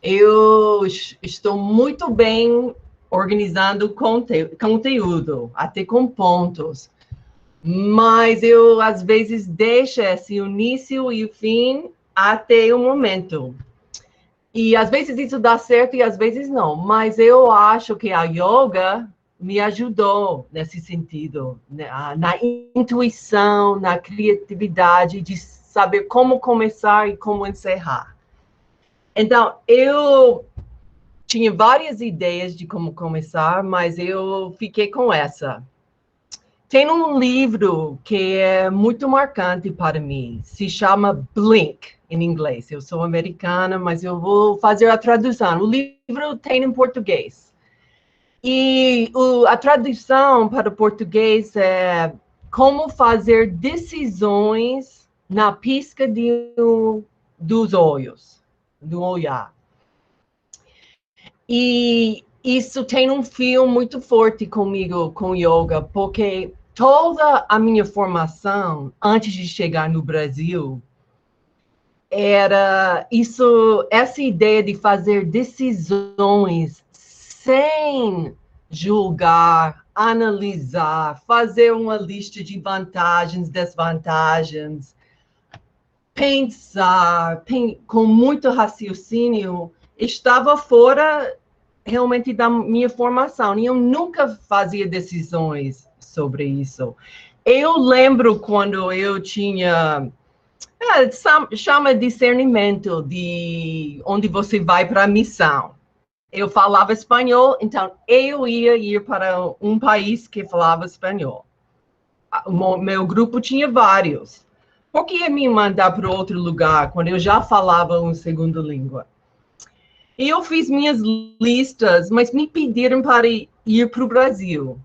eu estou muito bem organizando conteúdo, até com pontos. Mas eu, às vezes, deixo esse início e o fim até o momento. E, às vezes, isso dá certo e, às vezes, não. Mas eu acho que a yoga me ajudou nesse sentido, na intuição, na criatividade, de saber como começar e como encerrar. Então, eu tinha várias ideias de como começar, mas eu fiquei com essa. Tem um livro que é muito marcante para mim, se chama Blink, em inglês. Eu sou americana, mas eu vou fazer a tradução. O livro tem em português. E a tradução para o português é como fazer decisões na pisca dos olhos, do olhar. E isso tem um fio muito forte comigo, com yoga, porque toda a minha formação, antes de chegar no Brasil, era essa ideia de fazer decisões sem julgar, analisar, fazer uma lista de vantagens, desvantagens, pensar com muito raciocínio, estava fora realmente da minha formação. E eu nunca fazia decisões sobre isso. Eu lembro quando eu tinha... chama discernimento de onde você vai para a missão. Eu falava espanhol, então eu ia ir para um país que falava espanhol. Meu grupo tinha vários. Por que me mandar para outro lugar quando eu já falava uma segunda língua? E eu fiz minhas listas, mas me pediram para ir para o Brasil.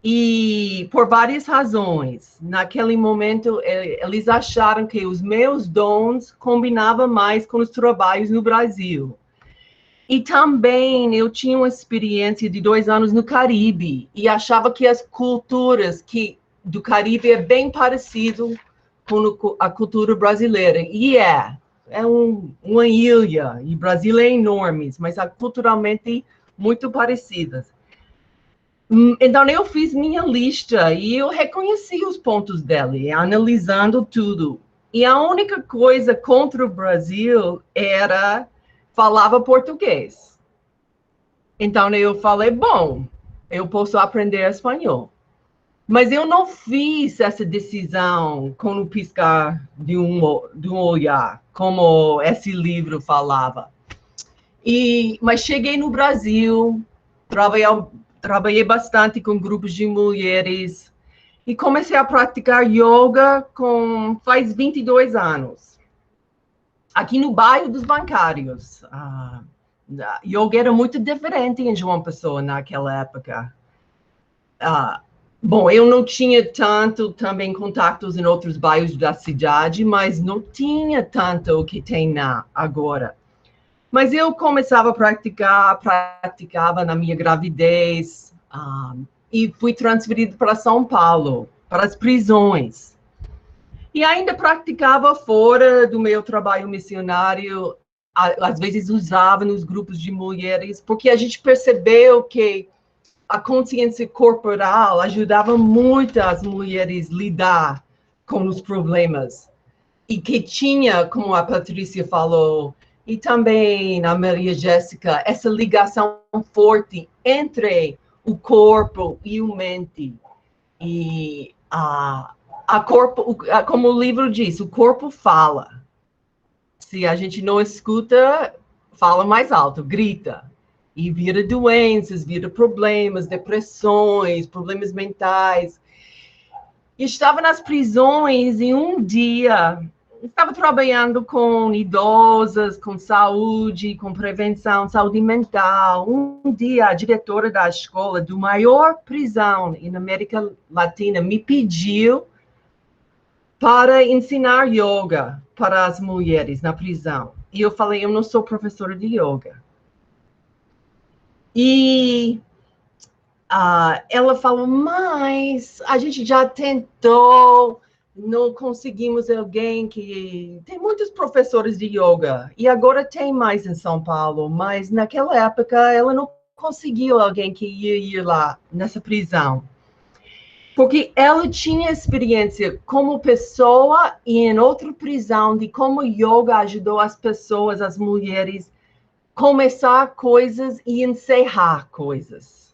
E por várias razões. Naquele momento, eles acharam que os meus dons combinavam mais com os trabalhos no Brasil. E também eu tinha uma experiência de 2 anos no Caribe e achava que as culturas do Caribe é bem parecido com a cultura brasileira. E é uma ilha, e Brasil é enorme, mas culturalmente muito parecidas. Então, eu fiz minha lista e eu reconheci os pontos dele, analisando tudo. E a única coisa contra o Brasil falava português. Então, eu falei, bom, eu posso aprender espanhol. Mas eu não fiz essa decisão com o piscar de um olhar, como esse livro falava. Mas cheguei no Brasil, trabalhei bastante com grupos de mulheres e comecei a praticar yoga faz 22 anos. Aqui no bairro dos Bancários. Yoga era muito diferente em João Pessoa naquela época. Bom, eu não tinha tanto também contatos em outros bairros da cidade, mas não tinha tanto o que tem agora. Mas eu começava a praticava na minha gravidez, e fui transferido para São Paulo, para as prisões. E ainda praticava fora do meu trabalho missionário, às vezes usava nos grupos de mulheres, porque a gente percebeu que a consciência corporal ajudava muito as mulheres a lidar com os problemas. E que tinha, como a Patrícia falou, e também a Maria Jéssica, essa ligação forte entre o corpo e a mente. E como o livro diz, o corpo fala. Se a gente não escuta, fala mais alto, grita. E vira doenças, vira problemas, depressões, problemas mentais. E estava nas prisões e um dia estava trabalhando com idosas, com saúde, com prevenção, saúde mental. Um dia a diretora da escola, do maior prisão na América Latina, me pediu para ensinar yoga para as mulheres na prisão. E eu falei, eu não sou professora de yoga. E ela falou, mas a gente já tentou, não conseguimos alguém que... Tem muitos professores de yoga, e agora tem mais em São Paulo, mas naquela época ela não conseguiu alguém que ia ir lá nessa prisão. Porque ela tinha experiência como pessoa e em outra prisão de como yoga ajudou as pessoas, as mulheres, começar coisas e encerrar coisas.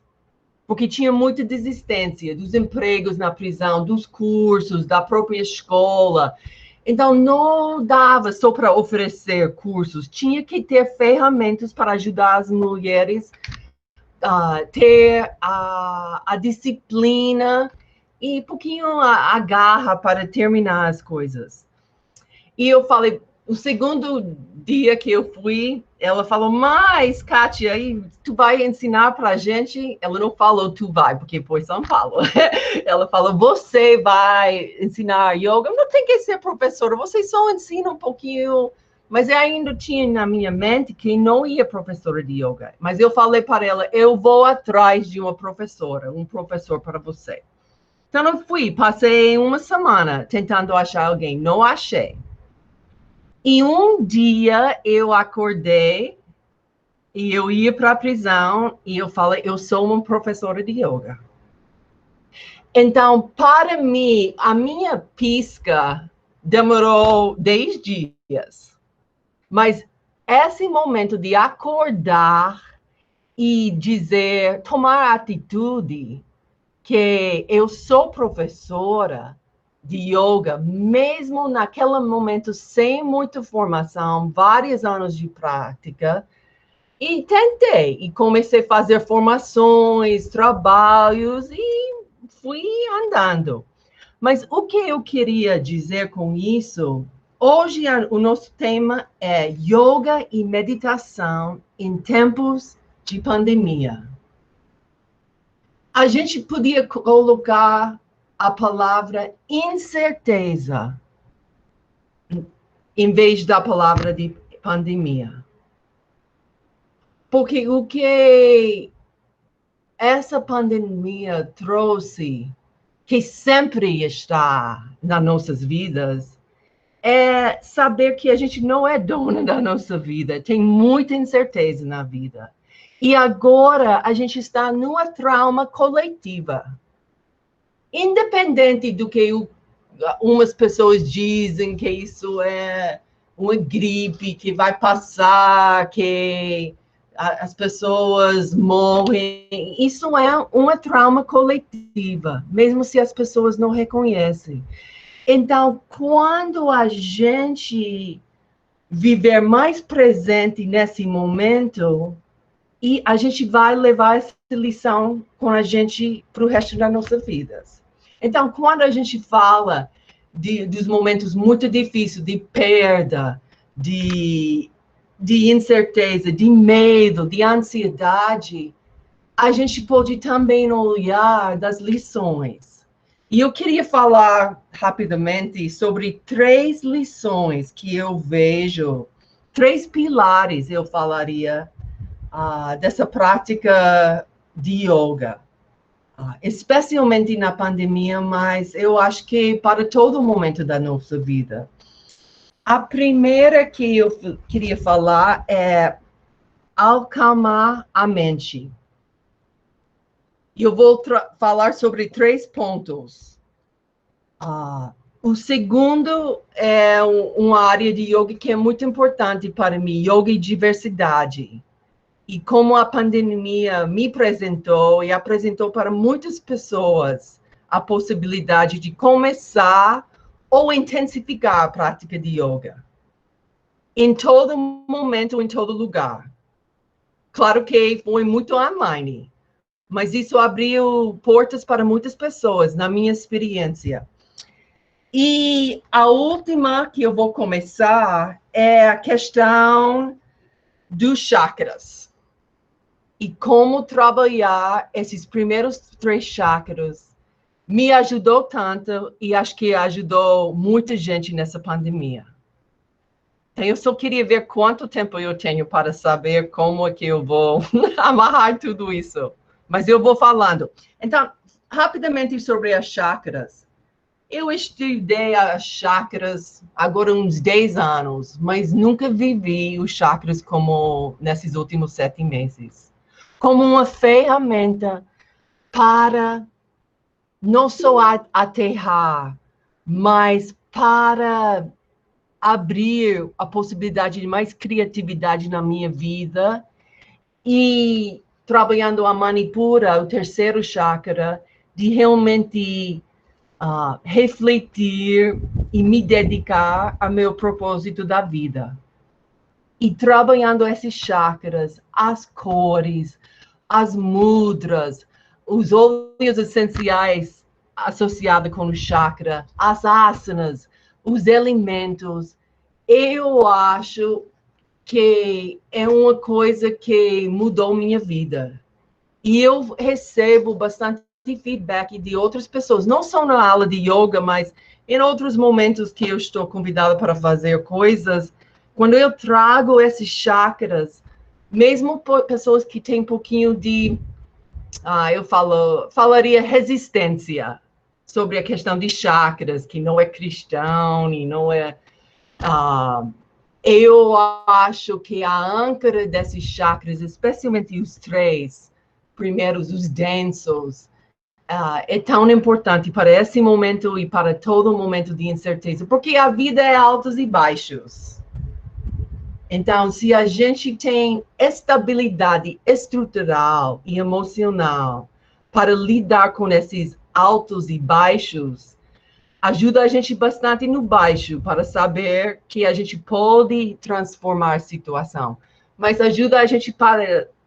Porque tinha muita desistência dos empregos na prisão, dos cursos, da própria escola. Então, não dava só para oferecer cursos. Tinha que ter ferramentas para ajudar as mulheres a ter a disciplina e um pouquinho a garra para terminar as coisas. E eu falei, o segundo dia que eu fui, ela falou, mas, Kátia, aí, tu vai ensinar para a gente? Ela não falou, tu vai, porque foi São Paulo. Ela falou, você vai ensinar yoga? Não tem que ser professora, você só ensina um pouquinho. Mas eu ainda tinha na minha mente que não ia professora de yoga. Mas eu falei para ela, eu vou atrás de uma professora, um professor para você. Então, eu fui, passei uma semana tentando achar alguém, não achei. E um dia eu acordei e eu ia para a prisão e eu falei, eu sou uma professora de yoga. Então, para mim, a minha pisca demorou 10 dias. Mas esse momento de acordar e dizer, tomar atitude, que eu sou professora de yoga, mesmo naquele momento sem muita formação, vários anos de prática, e tentei, e comecei a fazer formações, trabalhos, e fui andando. Mas o que eu queria dizer com isso, hoje o nosso tema é yoga e meditação em tempos de pandemia. A gente podia colocar a palavra incerteza em vez da palavra de pandemia. Porque o que essa pandemia trouxe, que sempre está nas nossas vidas, é saber que a gente não é dona da nossa vida, tem muita incerteza na vida. E agora a gente está numa trauma coletiva. Independente do que umas pessoas dizem que isso é uma gripe que vai passar, que as pessoas morrem, isso é uma trauma coletiva, mesmo se as pessoas não reconhecem. Então, quando a gente viver mais presente nesse momento, e a gente vai levar essa lição com a gente para o resto das nossas vidas. Então, quando a gente fala dos momentos muito difíceis, de perda, de incerteza, de medo, de ansiedade, a gente pode também olhar das lições. E eu queria falar rapidamente sobre 3 lições que eu vejo, 3 pilares, eu falaria, dessa prática de yoga, especialmente na pandemia, mas eu acho que para todo momento da nossa vida. A primeira que eu queria falar é acalmar a mente. Eu vou falar sobre 3 pontos. O segundo é uma área de yoga que é muito importante para mim, yoga e diversidade. E como a pandemia me apresentou e apresentou para muitas pessoas a possibilidade de começar ou intensificar a prática de yoga. Em todo momento, em todo lugar. Claro que foi muito online, mas isso abriu portas para muitas pessoas, na minha experiência. E a última que eu vou começar é a questão dos chakras. E como trabalhar esses primeiros 3 chakras me ajudou tanto e acho que ajudou muita gente nessa pandemia. Então, eu só queria ver quanto tempo eu tenho para saber como é que eu vou amarrar tudo isso. Mas eu vou falando. Então, rapidamente sobre as chakras. Eu estudei as chakras agora uns 10 anos, mas nunca vivi os chakras como nesses últimos 7 meses. Como uma ferramenta para não só aterrar, mas para abrir a possibilidade de mais criatividade na minha vida e trabalhando a Manipura, o terceiro chakra, de realmente refletir e me dedicar ao meu propósito da vida. E trabalhando esses chakras, as cores, as mudras, os óleos essenciais associados com o chakra, as asanas, os elementos, eu acho que é uma coisa que mudou minha vida. E eu recebo bastante feedback de outras pessoas, não só na aula de yoga, mas em outros momentos que eu estou convidada para fazer coisas, quando eu trago esses chakras, mesmo pessoas que têm um pouquinho de, falaria resistência sobre a questão de chakras, que não é cristão e não é... eu acho que a âncora desses chakras, especialmente os 3 primeiros, os densos, é tão importante para esse momento e para todo momento de incerteza, porque a vida é altos e baixos. Então, se a gente tem estabilidade estrutural e emocional para lidar com esses altos e baixos, ajuda a gente bastante no baixo, para saber que a gente pode transformar a situação. Mas ajuda a gente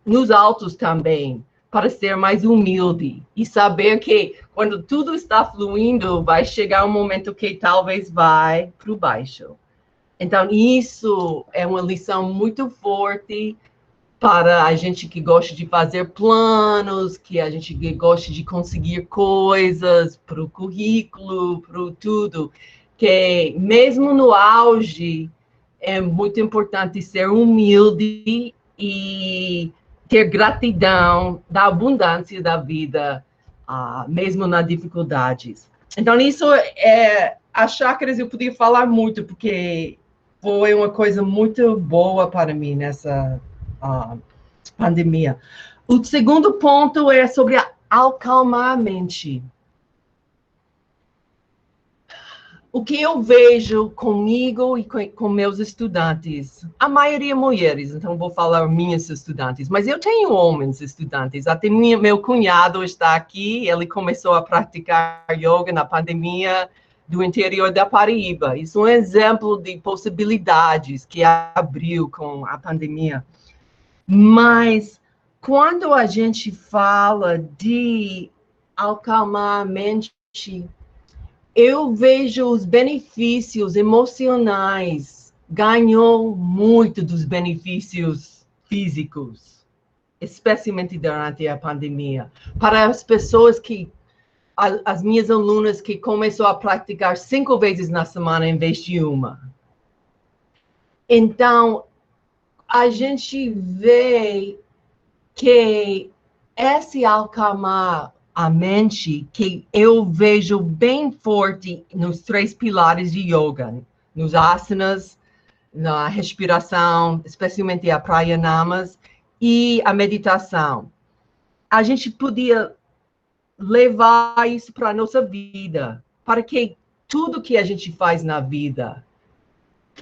nos altos também, para ser mais humilde e saber que quando tudo está fluindo, vai chegar um momento que talvez vai para o baixo. Então, isso é uma lição muito forte para a gente que gosta de fazer planos, que a gente que gosta de conseguir coisas para o currículo, para tudo, que mesmo no auge, é muito importante ser humilde e ter gratidão da abundância da vida, mesmo nas dificuldades. Então, isso as chakras eu podia falar muito, porque foi uma coisa muito boa para mim nessa pandemia. O segundo ponto é sobre acalmar a mente. O que eu vejo comigo e com meus estudantes, a maioria mulheres, então vou falar minhas estudantes, mas eu tenho homens estudantes, até meu cunhado está aqui, ele começou a praticar yoga na pandemia do interior da Paraíba. Isso é um exemplo de possibilidades que abriu com a pandemia. Mas quando a gente fala de acalmar a mente, eu vejo os benefícios emocionais, ganhou muito dos benefícios físicos, especialmente durante a pandemia. Para as pessoas as minhas alunas que começou a praticar 5 vezes na semana em vez de 1. Então, a gente vê que esse acalmar a mente, que eu vejo bem forte nos 3 pilares de yoga, nos asanas, na respiração, especialmente a pranayamas, e a meditação. A gente podia levar isso para a nossa vida, para que tudo que a gente faz na vida,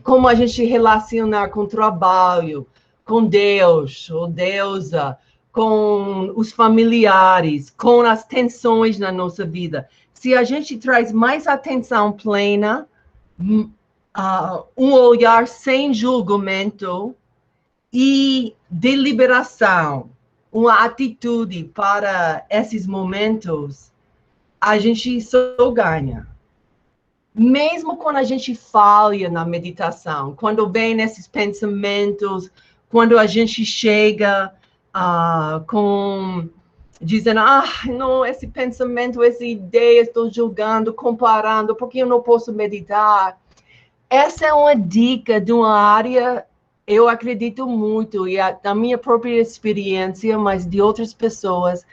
como a gente relacionar com o trabalho, com Deus ou deusa, com os familiares, com as tensões na nossa vida. Se a gente traz mais atenção plena, um olhar sem julgamento e deliberação, uma atitude para esses momentos, a gente só ganha. Mesmo quando a gente falha na meditação, quando vem esses pensamentos, quando a gente chega dizendo, não, esse pensamento, essa ideia, estou julgando, comparando, porque eu não posso meditar. Essa é uma dica de uma área, eu acredito muito, e da minha própria experiência, mas de outras pessoas,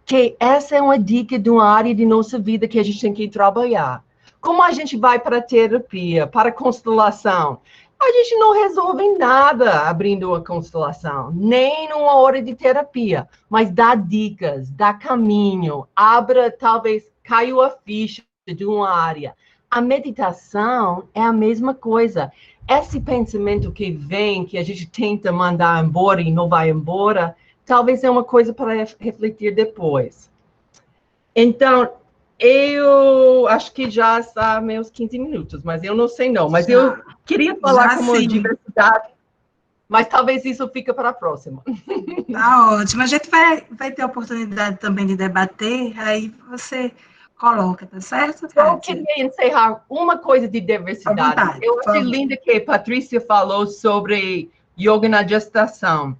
que essa é uma dica de uma área de nossa vida que a gente tem que trabalhar. Como a gente vai para a terapia, para a constelação? A gente não resolve nada abrindo uma constelação, nem numa hora de terapia, mas dá dicas, dá caminho, talvez caiu a ficha de uma área. A meditação é a mesma coisa. Esse pensamento que vem, que a gente tenta mandar embora e não vai embora, talvez é uma coisa para refletir depois. Então, eu acho que já está meus 15 minutos, mas eu não sei não. Mas eu queria falar como diversidade, mas talvez isso fique para a próxima. Tá ótimo. A gente vai ter a oportunidade também de debater, aí você coloca, tá certo, Kátia? Eu queria encerrar uma coisa de diversidade. Eu achei lindo que a Patrícia falou sobre yoga na gestação.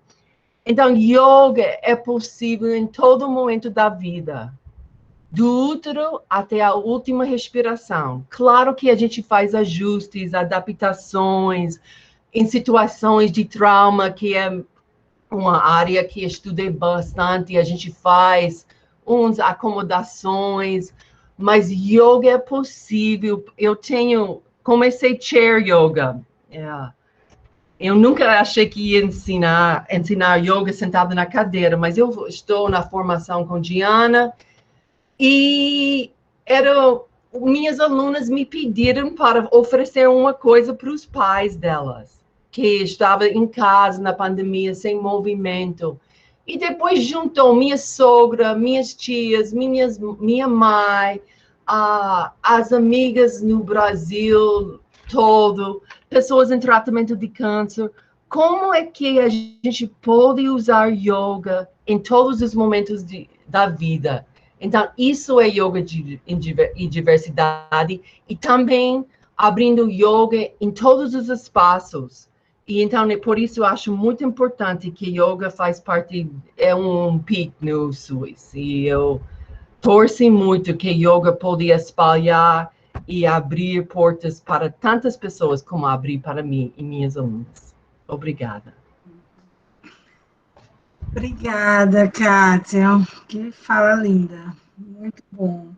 Então, yoga é possível em todo momento da vida. Do útero até a última respiração. Claro que a gente faz ajustes, adaptações, em situações de trauma, que é uma área que estudei bastante, a gente faz umas acomodações, mas yoga é possível. Comecei chair yoga. Eu nunca achei que ia ensinar yoga sentada na cadeira, mas eu estou na formação com Diana e minhas alunas me pediram para oferecer uma coisa para os pais delas, que estavam em casa na pandemia, sem movimento. E depois juntou minha sogra, minhas tias, minha mãe, as amigas no Brasil todo, pessoas em tratamento de câncer. Como é que a gente pode usar yoga em todos os momentos da vida? Então, isso é yoga e diversidade, e também abrindo yoga em todos os espaços. E então, por isso, eu acho muito importante que yoga faz parte, é um pico no SUS. E eu torço muito que yoga pode espalhar e abrir portas para tantas pessoas como abrir para mim e minhas alunas. Obrigada. Obrigada, Kátia. Que fala linda. Muito bom.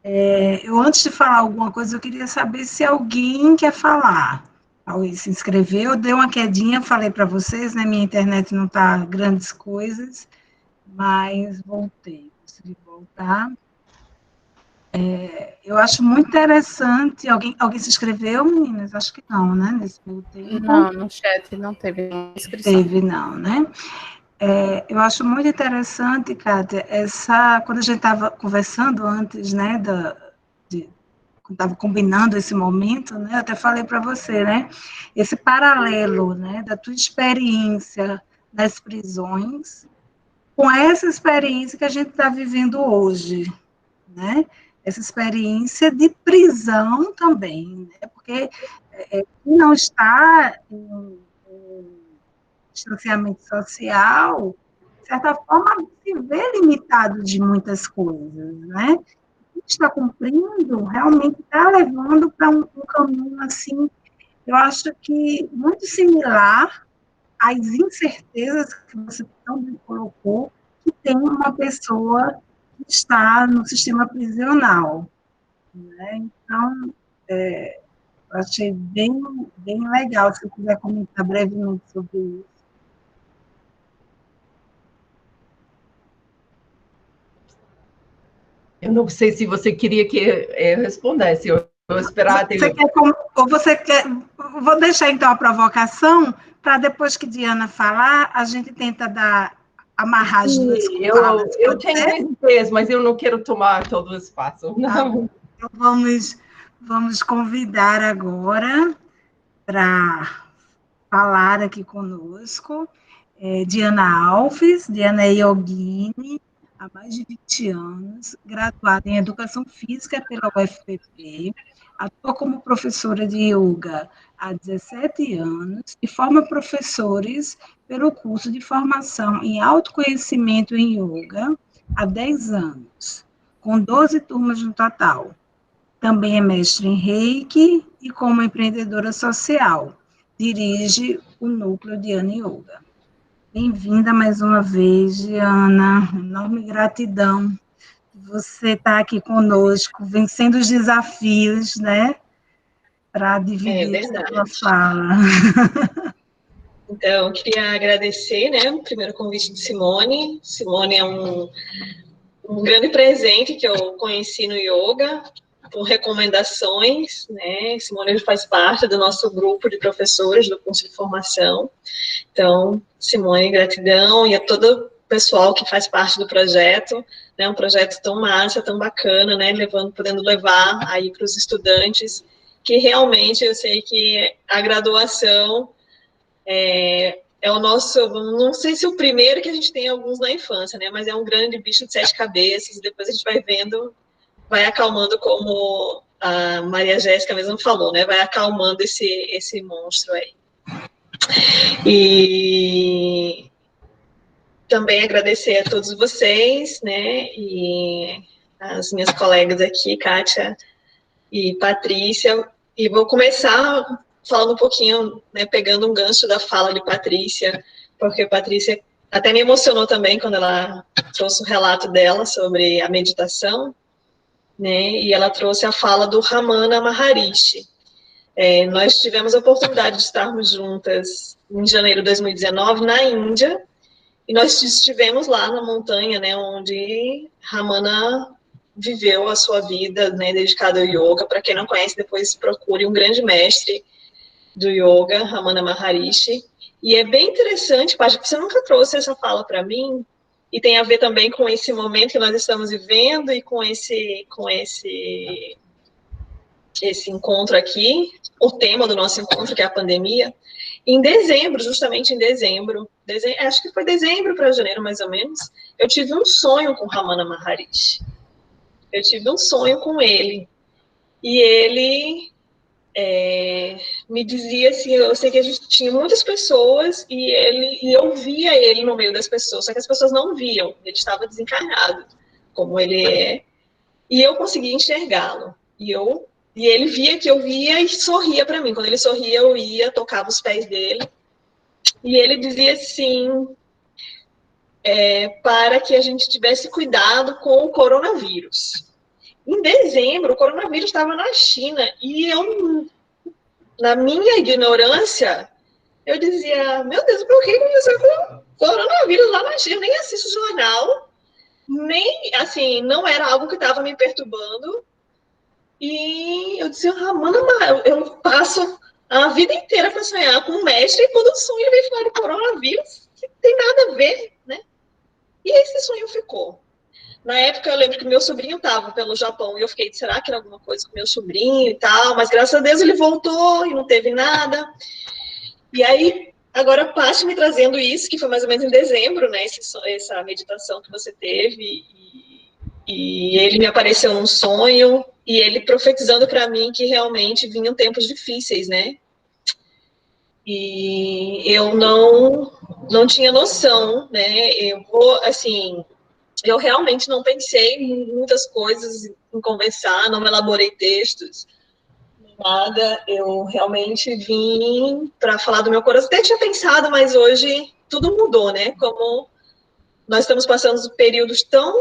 Eu, antes de falar alguma coisa, eu queria saber se alguém quer falar. Alguém se inscreveu, deu uma quedinha, falei para vocês, né? Minha internet não está grandes coisas, mas voltei, consegui voltar. Eu acho muito interessante. Alguém se inscreveu, meninas? Acho que não, né? Nesse meu tempo. Não, no chat não teve inscrição. Teve, não, né? Eu acho muito interessante, Kátia, quando a gente estava conversando antes, né, quando estava combinando esse momento, né, eu até falei para você, né, esse paralelo, né, da tua experiência nas prisões com essa experiência que a gente está vivendo hoje, né, essa experiência de prisão também, né, porque quem não está em distanciamento social, de certa forma, se vê limitado de muitas coisas, né? O que está cumprindo realmente está levando para um caminho, assim, eu acho que muito similar às incertezas que você também colocou, que tem uma pessoa que está no sistema prisional, né? Então, eu achei bem, bem legal, se você quiser comentar brevemente sobre isso. Eu não sei se você queria que eu respondesse, eu esperar até... Você quer... Vou deixar, então, a provocação, para depois que Diana falar, a gente tenta amarrar as duas falas. Eu tenho ideias, mas eu não quero tomar todo o espaço. Não. Então, vamos convidar agora para falar aqui conosco Diana Alves. Diana é yogini, há mais de 20 anos, graduada em Educação Física pela UFPB, atua como professora de yoga há 17 anos e forma professores pelo curso de formação em autoconhecimento em yoga há 10 anos, com 12 turmas no total. Também é mestre em Reiki e como empreendedora social, dirige o núcleo Diana Yoga. Bem-vinda mais uma vez, Diana. Enorme gratidão de você estar aqui conosco, vencendo os desafios, né? Para dividir a sua fala. Então, eu queria agradecer, né, o primeiro convite de Simone. Simone é um grande presente que eu conheci no yoga, por recomendações, né? Simone faz parte do nosso grupo de professores do curso de formação. Então, Simone, gratidão, e a todo o pessoal que faz parte do projeto, né? Um projeto tão massa, tão bacana, né? Podendo levar aí para os estudantes, que realmente eu sei que a graduação é o nosso, não sei se o primeiro que a gente tem alguns na infância, né? Mas é um grande bicho de 7 cabeças, e depois a gente vai vendo, vai acalmando, como a Maria Jéssica mesmo falou, né? Vai acalmando esse monstro aí. E também agradecer a todos vocês, né? E as minhas colegas aqui, Kátia e Patrícia. E vou começar falando um pouquinho, né? Pegando um gancho da fala de Patrícia, porque a Patrícia até me emocionou também quando ela trouxe o relato dela sobre a meditação. né? E ela trouxe a fala do Ramana Maharishi. Nós tivemos a oportunidade de estarmos juntas em janeiro de 2019 na Índia, e nós estivemos lá na montanha, né, onde Ramana viveu a sua vida, né, dedicada ao yoga. Para quem não conhece, depois procure um grande mestre do yoga, Ramana Maharishi. E é bem interessante, Paty, que você nunca trouxe essa fala para mim, e tem a ver também com esse momento que nós estamos vivendo e com esse encontro aqui, o tema do nosso encontro, que é a pandemia. Em dezembro, justamente em dezembro, acho que foi dezembro para janeiro, mais ou menos, eu tive um sonho com Ramana Maharishi. Eu tive um sonho com ele. E ele me dizia assim, eu sei que a gente tinha muitas pessoas e eu via ele no meio das pessoas, só que as pessoas não viam, ele estava desencarnado, como ele é, e eu conseguia enxergá-lo. E ele via que eu via e sorria para mim. Quando ele sorria, eu ia, tocava os pés dele. E ele dizia assim, para que a gente tivesse cuidado com o coronavírus. Em dezembro, o coronavírus estava na China. E eu, na minha ignorância, eu dizia, meu Deus, por que começou com o coronavírus lá na China? Nem assisto jornal, nem, assim, não era algo que estava me perturbando. E eu dizia, Ramana, eu passo a vida inteira para sonhar com um mestre, e quando o sonho ele vem falar de coronavírus, que tem nada a ver, né? E esse sonho ficou. Na época, eu lembro que meu sobrinho estava pelo Japão, e eu fiquei, será que era alguma coisa com meu sobrinho e tal? Mas, graças a Deus, ele voltou e não teve nada. E aí, agora, a Paty me trazendo isso, que foi mais ou menos em dezembro, né? Essa meditação que você teve, e ele me apareceu num sonho, e ele profetizando para mim que realmente vinham tempos difíceis, né? E eu não tinha noção, né? Eu realmente não pensei em muitas coisas, em conversar, não elaborei textos, nada. Eu realmente vim para falar do meu coração. Até tinha pensado, mas hoje tudo mudou, né? Como nós estamos passando períodos tão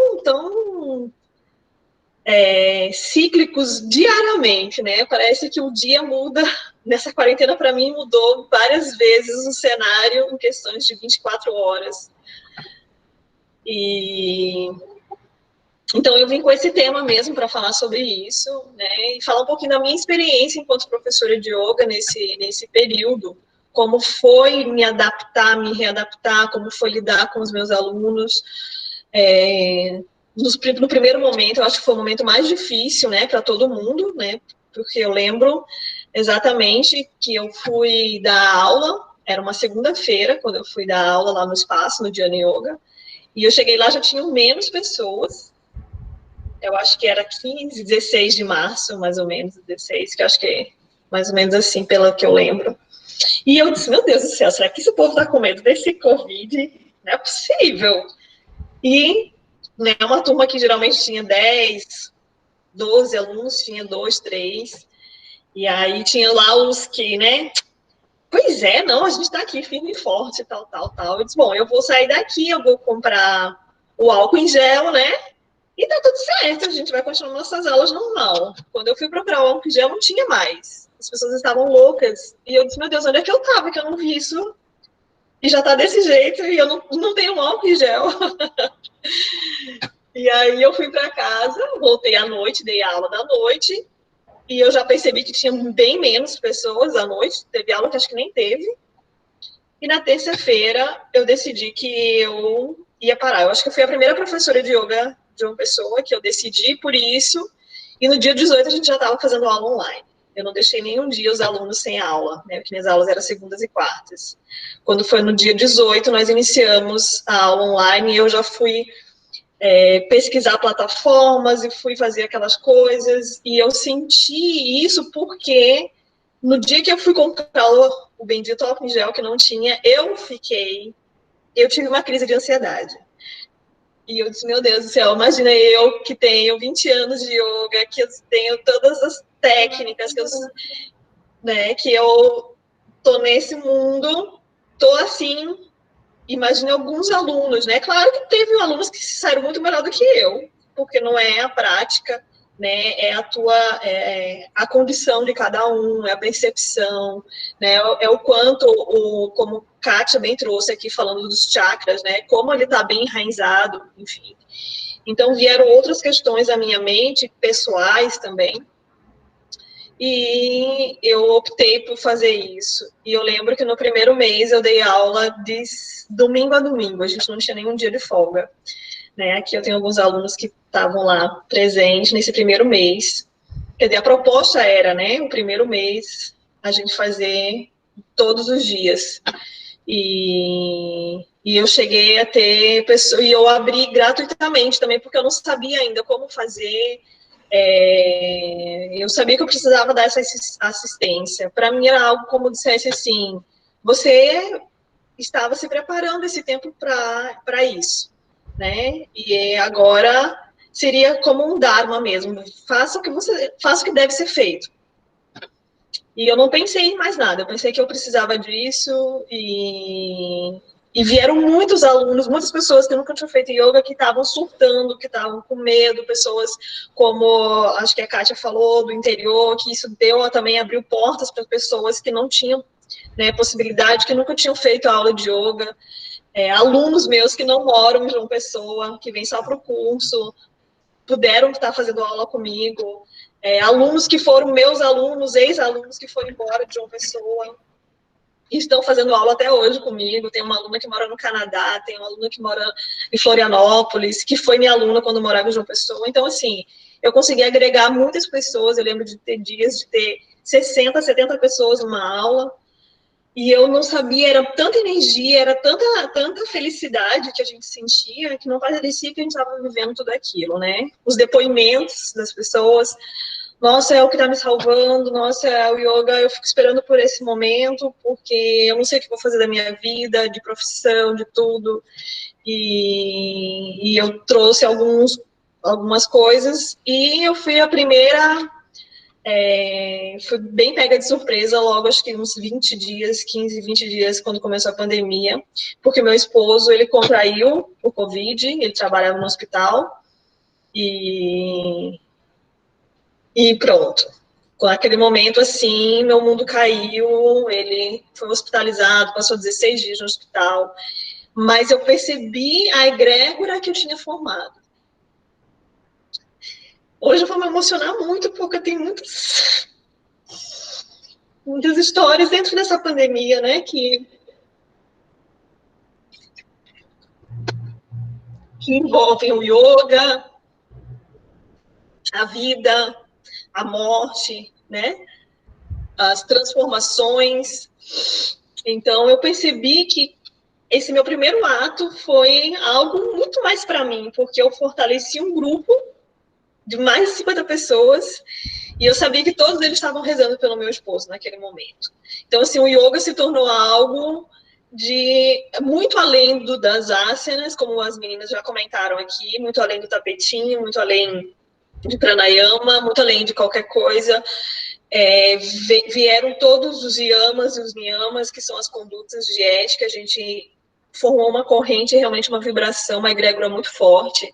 cíclicos diariamente, né? Parece que o dia muda. Nessa quarentena, para mim, mudou várias vezes o cenário em questões de 24 horas. Então, eu vim com esse tema mesmo para falar sobre isso, né? E falar um pouquinho da minha experiência enquanto professora de yoga nesse período. Como foi me adaptar, me readaptar, como foi lidar com os meus alunos. No primeiro momento, eu acho que foi o momento mais difícil, né, para todo mundo, né, porque eu lembro exatamente que eu fui dar aula, era uma segunda-feira, quando eu fui dar aula lá no espaço, no Dhyana Yoga, e eu cheguei lá, já tinham menos pessoas, eu acho que era 15, 16 de março, mais ou menos, 16, que eu acho que é mais ou menos assim, pelo que eu lembro. E eu disse, meu Deus do céu, será que esse povo está com medo desse Covid? Não é possível. E né, uma turma que geralmente tinha 10, 12 alunos, tinha 2, 3, e aí tinha lá os que, né, pois é, não, a gente está aqui firme e forte, tal. Eu disse, bom, eu vou sair daqui, eu vou comprar o álcool em gel, né, e tá tudo certo, a gente vai continuar nossas aulas normal. Quando eu fui procurar o álcool em gel, não tinha mais. As pessoas estavam loucas, e eu disse, meu Deus, onde é que eu tava, que eu não vi isso? E já tá desse jeito, e eu não tenho álcool em gel. E aí eu fui para casa, voltei à noite, dei aula da noite, e eu já percebi que tinha bem menos pessoas à noite, teve aula que acho que nem teve. E na terça-feira eu decidi que eu ia parar. Eu acho que eu fui a primeira professora de yoga de uma pessoa que eu decidi por isso, e no dia 18 a gente já estava fazendo aula online. Eu não deixei nenhum dia os alunos sem aula, né, porque minhas aulas eram segundas e quartas. Quando foi no dia 18, nós iniciamos a aula online, e eu já fui pesquisar plataformas e fui fazer aquelas coisas, e eu senti isso porque no dia que eu fui comprar o bendito álcool em gel que não tinha, eu tive uma crise de ansiedade. E eu disse, meu Deus do céu, imagina eu que tenho 20 anos de yoga, que eu tenho todas as técnicas, que eu tô nesse mundo, tô assim. Imagine alguns alunos, né? Claro que teve alunos que saíram muito melhor do que eu, porque não é a prática, né, a condição de cada um, é a percepção, né, é o quanto, como Kátia bem trouxe aqui, falando dos chakras, né, como ele está bem enraizado, enfim. Então, vieram outras questões à minha mente, pessoais também, e eu optei por fazer isso. E eu lembro que no primeiro mês eu dei aula de domingo a domingo, a gente não tinha nenhum dia de folga. Né? Aqui eu tenho alguns alunos que estavam lá presentes nesse primeiro mês. Quer dizer, a proposta era, né, o primeiro mês, a gente fazer todos os dias. E eu cheguei a ter pessoas, e eu abri gratuitamente também, porque eu não sabia ainda como fazer. Eu sabia que eu precisava dar essa assistência. Para mim era algo como dissesse assim, você estava se preparando esse tempo para isso, né? E agora seria como um dharma mesmo. Faça o que deve ser feito. E eu não pensei em mais nada. Eu pensei que eu precisava disso e vieram muitos alunos, muitas pessoas que nunca tinham feito yoga, que estavam surtando, que estavam com medo, pessoas como, acho que a Kátia falou, do interior, que isso também abriu portas para pessoas que não tinham, né, possibilidade, que nunca tinham feito a aula de yoga, alunos meus que não moram em João Pessoa, que vêm só para o curso, puderam estar fazendo aula comigo, alunos que foram meus alunos, ex-alunos que foram embora de João Pessoa, e estão fazendo aula até hoje comigo. Tem uma aluna que mora no Canadá, tem uma aluna que mora em Florianópolis, que foi minha aluna quando morava em João Pessoa. Então, assim, eu consegui agregar muitas pessoas. Eu lembro de ter dias de ter 60, 70 pessoas numa aula, e eu não sabia, era tanta energia, era tanta felicidade que a gente sentia, que não parecia que a gente estava vivendo tudo aquilo, né? Os depoimentos das pessoas, nossa, é o que está me salvando, nossa, é o yoga, eu fico esperando por esse momento, porque eu não sei o que vou fazer da minha vida, de profissão, de tudo, e eu trouxe algumas coisas, e eu fui a primeira, fui bem pega de surpresa logo, acho que uns 20 dias, 15, 20 dias, quando começou a pandemia, porque meu esposo, ele contraiu o Covid, ele trabalhava no hospital, e pronto. Naquele momento, assim, meu mundo caiu, ele foi hospitalizado, passou 16 dias no hospital, mas eu percebi a egrégora que eu tinha formado. Hoje eu vou me emocionar muito, porque tem muitas histórias dentro dessa pandemia, né, que envolvem o yoga, a vida, a morte, né, as transformações. Então, eu percebi que esse meu primeiro ato foi algo muito mais para mim, porque eu fortaleci um grupo de mais de 50 pessoas, e eu sabia que todos eles estavam rezando pelo meu esposo naquele momento. Então, assim, o yoga se tornou algo de muito além das asanas, como as meninas já comentaram aqui, muito além do tapetinho, muito além de pranayama, muito além de qualquer coisa. Vieram todos os yamas e os niyamas, que são as condutas de ética. A gente formou uma corrente, realmente uma vibração, uma egrégora muito forte,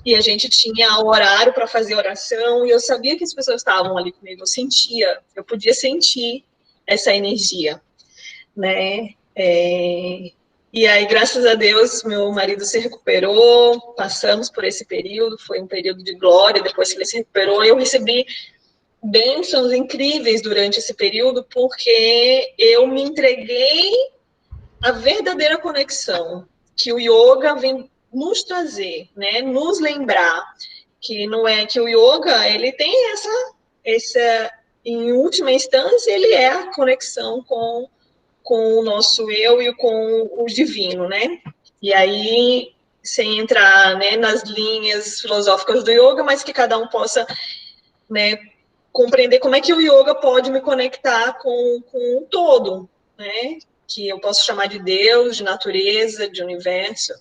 e a gente tinha o horário para fazer oração, e eu sabia que as pessoas estavam ali comigo, eu podia sentir essa energia, né? E aí, graças a Deus, meu marido se recuperou, passamos por esse período, foi um período de glória. Depois que ele se recuperou, eu recebi bênçãos incríveis durante esse período, porque eu me entreguei à verdadeira conexão que o yoga vem nos trazer, né? Nos lembrar que não é que o yoga, ele tem essa em última instância, ele é a conexão com o nosso eu e com o divino, né? E aí, sem entrar, né, nas linhas filosóficas do yoga, mas que cada um possa, né, compreender como é que o yoga pode me conectar com o todo, né? Que eu posso chamar de Deus, de natureza, de universo.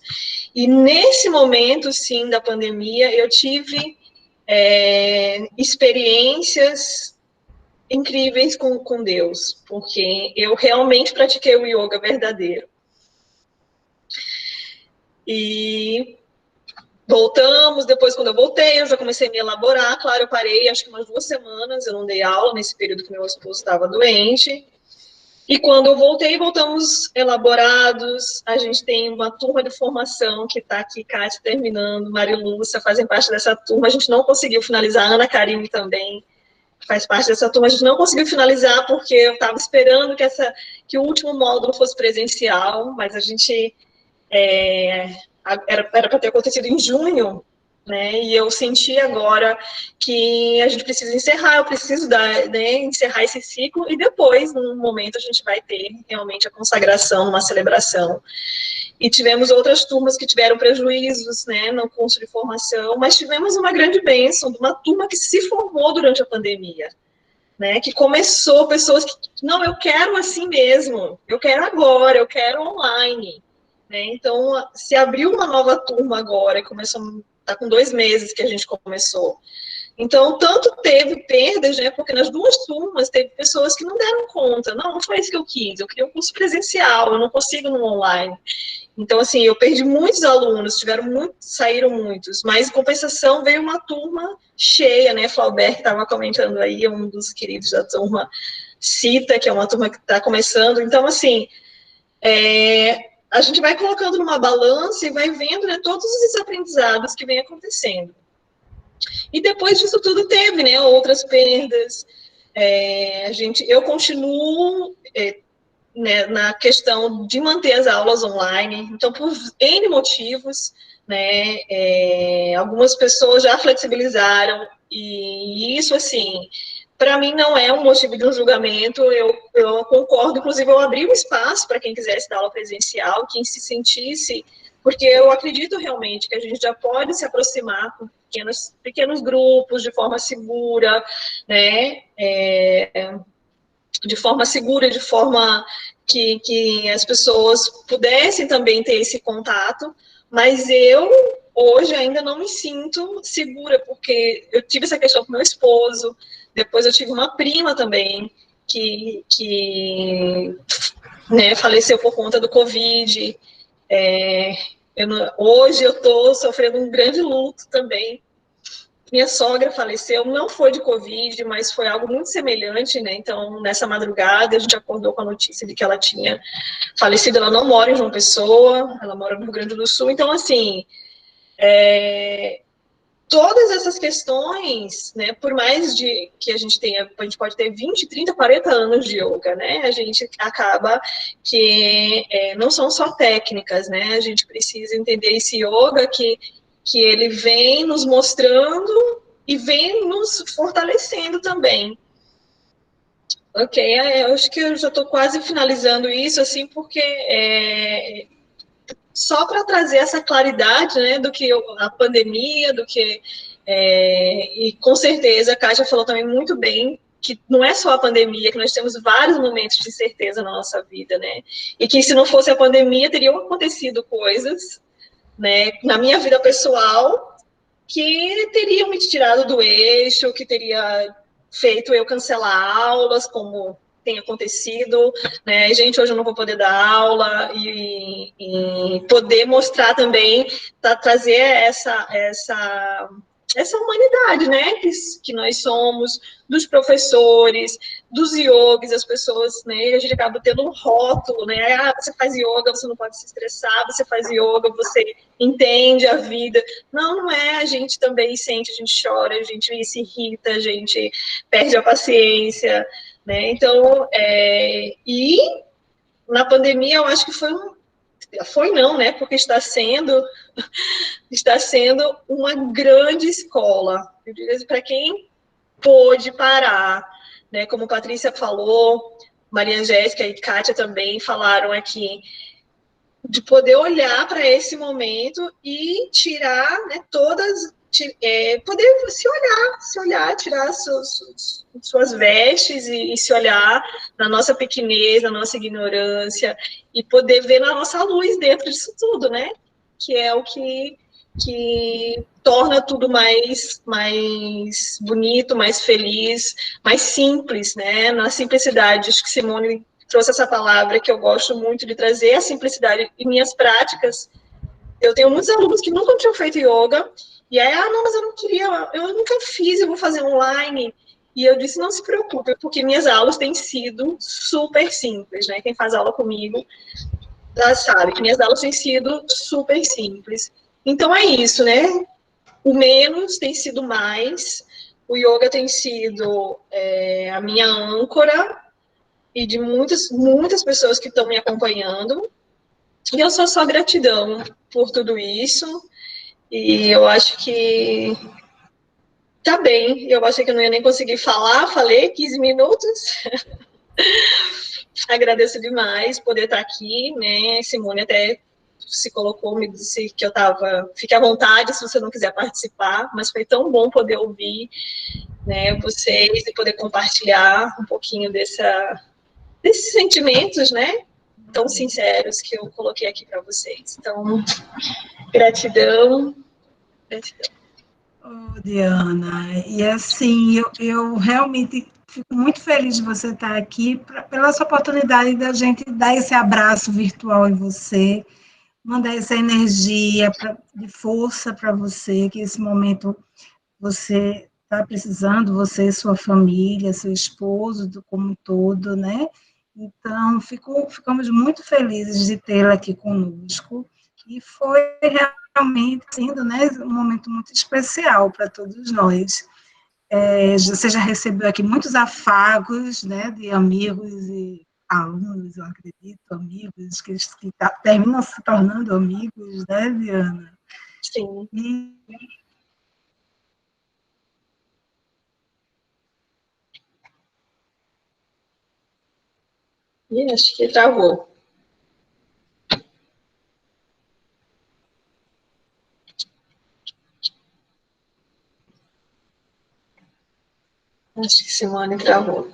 E nesse momento, sim, da pandemia, eu tive experiências incríveis com Deus, porque eu realmente pratiquei o yoga verdadeiro. E voltamos, depois quando eu voltei, eu já comecei a me elaborar, claro, eu parei acho que umas 2 semanas, eu não dei aula nesse período que meu esposo estava doente, e quando eu voltei, voltamos elaborados, a gente tem uma turma de formação que está aqui, Kátia terminando, Maria Lúcia fazem parte dessa turma, a gente não conseguiu finalizar, Ana Karine também faz parte dessa turma, a gente não conseguiu finalizar porque eu estava esperando que o último módulo fosse presencial, mas a gente era para ter acontecido em junho, né? E eu senti agora que a gente precisa encerrar, eu preciso encerrar esse ciclo, e depois, num momento, a gente vai ter realmente a consagração, uma celebração. E tivemos outras turmas que tiveram prejuízos, né, no curso de formação, mas tivemos uma grande bênção de uma turma que se formou durante a pandemia, né, que começou, pessoas que, não, eu quero assim mesmo, eu quero agora, eu quero online, né, então se abriu uma nova turma agora, e começou, está com 2 meses que a gente começou, então tanto teve perdas, né, porque nas 2 turmas teve pessoas que não deram conta, não foi isso que eu quis, eu queria um curso presencial, eu não consigo no online. Então, assim, eu perdi muitos alunos, saíram muitos, mas em compensação veio uma turma cheia, né? Flaubert, que estava comentando aí, um dos queridos da turma, cita, que é uma turma que está começando. Então, assim, a gente vai colocando numa balança e vai vendo, né, todos os aprendizados que vem acontecendo. E depois disso tudo teve, né, outras perdas. Eu continuo né, na questão de manter as aulas online, então, por N motivos, né, algumas pessoas já flexibilizaram, e isso, assim, para mim não é um motivo de um julgamento, eu concordo, inclusive eu abri um espaço para quem quisesse dar aula presencial, quem se sentisse, porque eu acredito realmente que a gente já pode se aproximar com pequenos grupos, de forma segura, né, de forma segura, de forma que as pessoas pudessem também ter esse contato, mas eu, hoje, ainda não me sinto segura, porque eu tive essa questão com meu esposo, depois eu tive uma prima também, que né, faleceu por conta do Covid, hoje eu estou sofrendo um grande luto também. Minha sogra faleceu, não foi de Covid, mas foi algo muito semelhante, né? Então, nessa madrugada, a gente acordou com a notícia de que ela tinha falecido. Ela não mora em João Pessoa, ela mora no Rio Grande do Sul. Então, assim, todas essas questões, né? Por mais que a gente pode ter 20, 30, 40 anos de yoga, né? A gente acaba que não são só técnicas, né? A gente precisa entender esse yoga que ele vem nos mostrando e vem nos fortalecendo também. Ok, eu acho que eu já estou quase finalizando isso, assim, porque só para trazer essa claridade, né, do que a pandemia, e com certeza a Kátia falou também muito bem, que não é só a pandemia, que nós temos vários momentos de incerteza na nossa vida, né, e que se não fosse a pandemia, teriam acontecido coisas, né, na minha vida pessoal, que teriam me tirado do eixo, que teria feito eu cancelar aulas, como tem acontecido, né, gente, hoje eu não vou poder dar aula, e poder mostrar também, trazer essa humanidade, né, que nós somos, dos professores, dos yogis, as pessoas, né, a gente acaba tendo um rótulo, né, você faz yoga, você não pode se estressar, você faz yoga, você entende a vida. Não é, a gente também sente, a gente chora, a gente se irrita, a gente perde a paciência, né, então, e na pandemia eu acho que foi não, né, porque está sendo uma grande escola, eu diria assim, para quem pôde parar, né, como Patrícia falou, Maria Jéssica e Kátia também falaram aqui, de poder olhar para esse momento e tirar, né, poder se olhar, tirar suas vestes e se olhar na nossa pequenez, na nossa ignorância, e poder ver na nossa luz dentro disso tudo, né, que é o que torna tudo mais bonito, mais feliz, mais simples, né, na simplicidade. Acho que Simone trouxe essa palavra que eu gosto muito de trazer, a simplicidade. Em minhas práticas, Eu tenho muitos alunos que nunca tinham feito yoga, e aí, não, mas eu não queria, eu nunca fiz, eu vou fazer online. E eu disse, não se preocupe, porque minhas aulas têm sido super simples, né? Quem faz aula comigo já sabe que minhas aulas têm sido super simples. Então é isso, né? O menos tem sido mais, o yoga tem sido a minha âncora, e de muitas pessoas que estão me acompanhando. E eu só gratidão por tudo isso. E eu acho que tá bem. Eu achei que eu não ia nem conseguir falar, falei 15 minutos. Agradeço demais poder estar aqui, né? Simone até se colocou, me disse que eu estava... Fique à vontade se você não quiser participar, mas foi tão bom poder ouvir, né, vocês e poder compartilhar um pouquinho desses sentimentos, né? Tão sinceros que eu coloquei aqui para vocês. Então, gratidão. Oh, Diana, e assim, eu realmente fico muito feliz de você estar aqui, pela essa oportunidade da gente dar esse abraço virtual em você, mandar essa energia de força para você, que esse momento você está precisando, você, sua família, seu esposo, como um todo, né? Então, ficamos muito felizes de tê-la aqui conosco, e foi realmente sendo, né, um momento muito especial para todos nós. Você já recebeu aqui muitos afagos, né, de amigos e alunos, eu acredito, amigos, que terminam se tornando amigos, né, Diana? Sim. E acho que travou. Acho que Simone travou.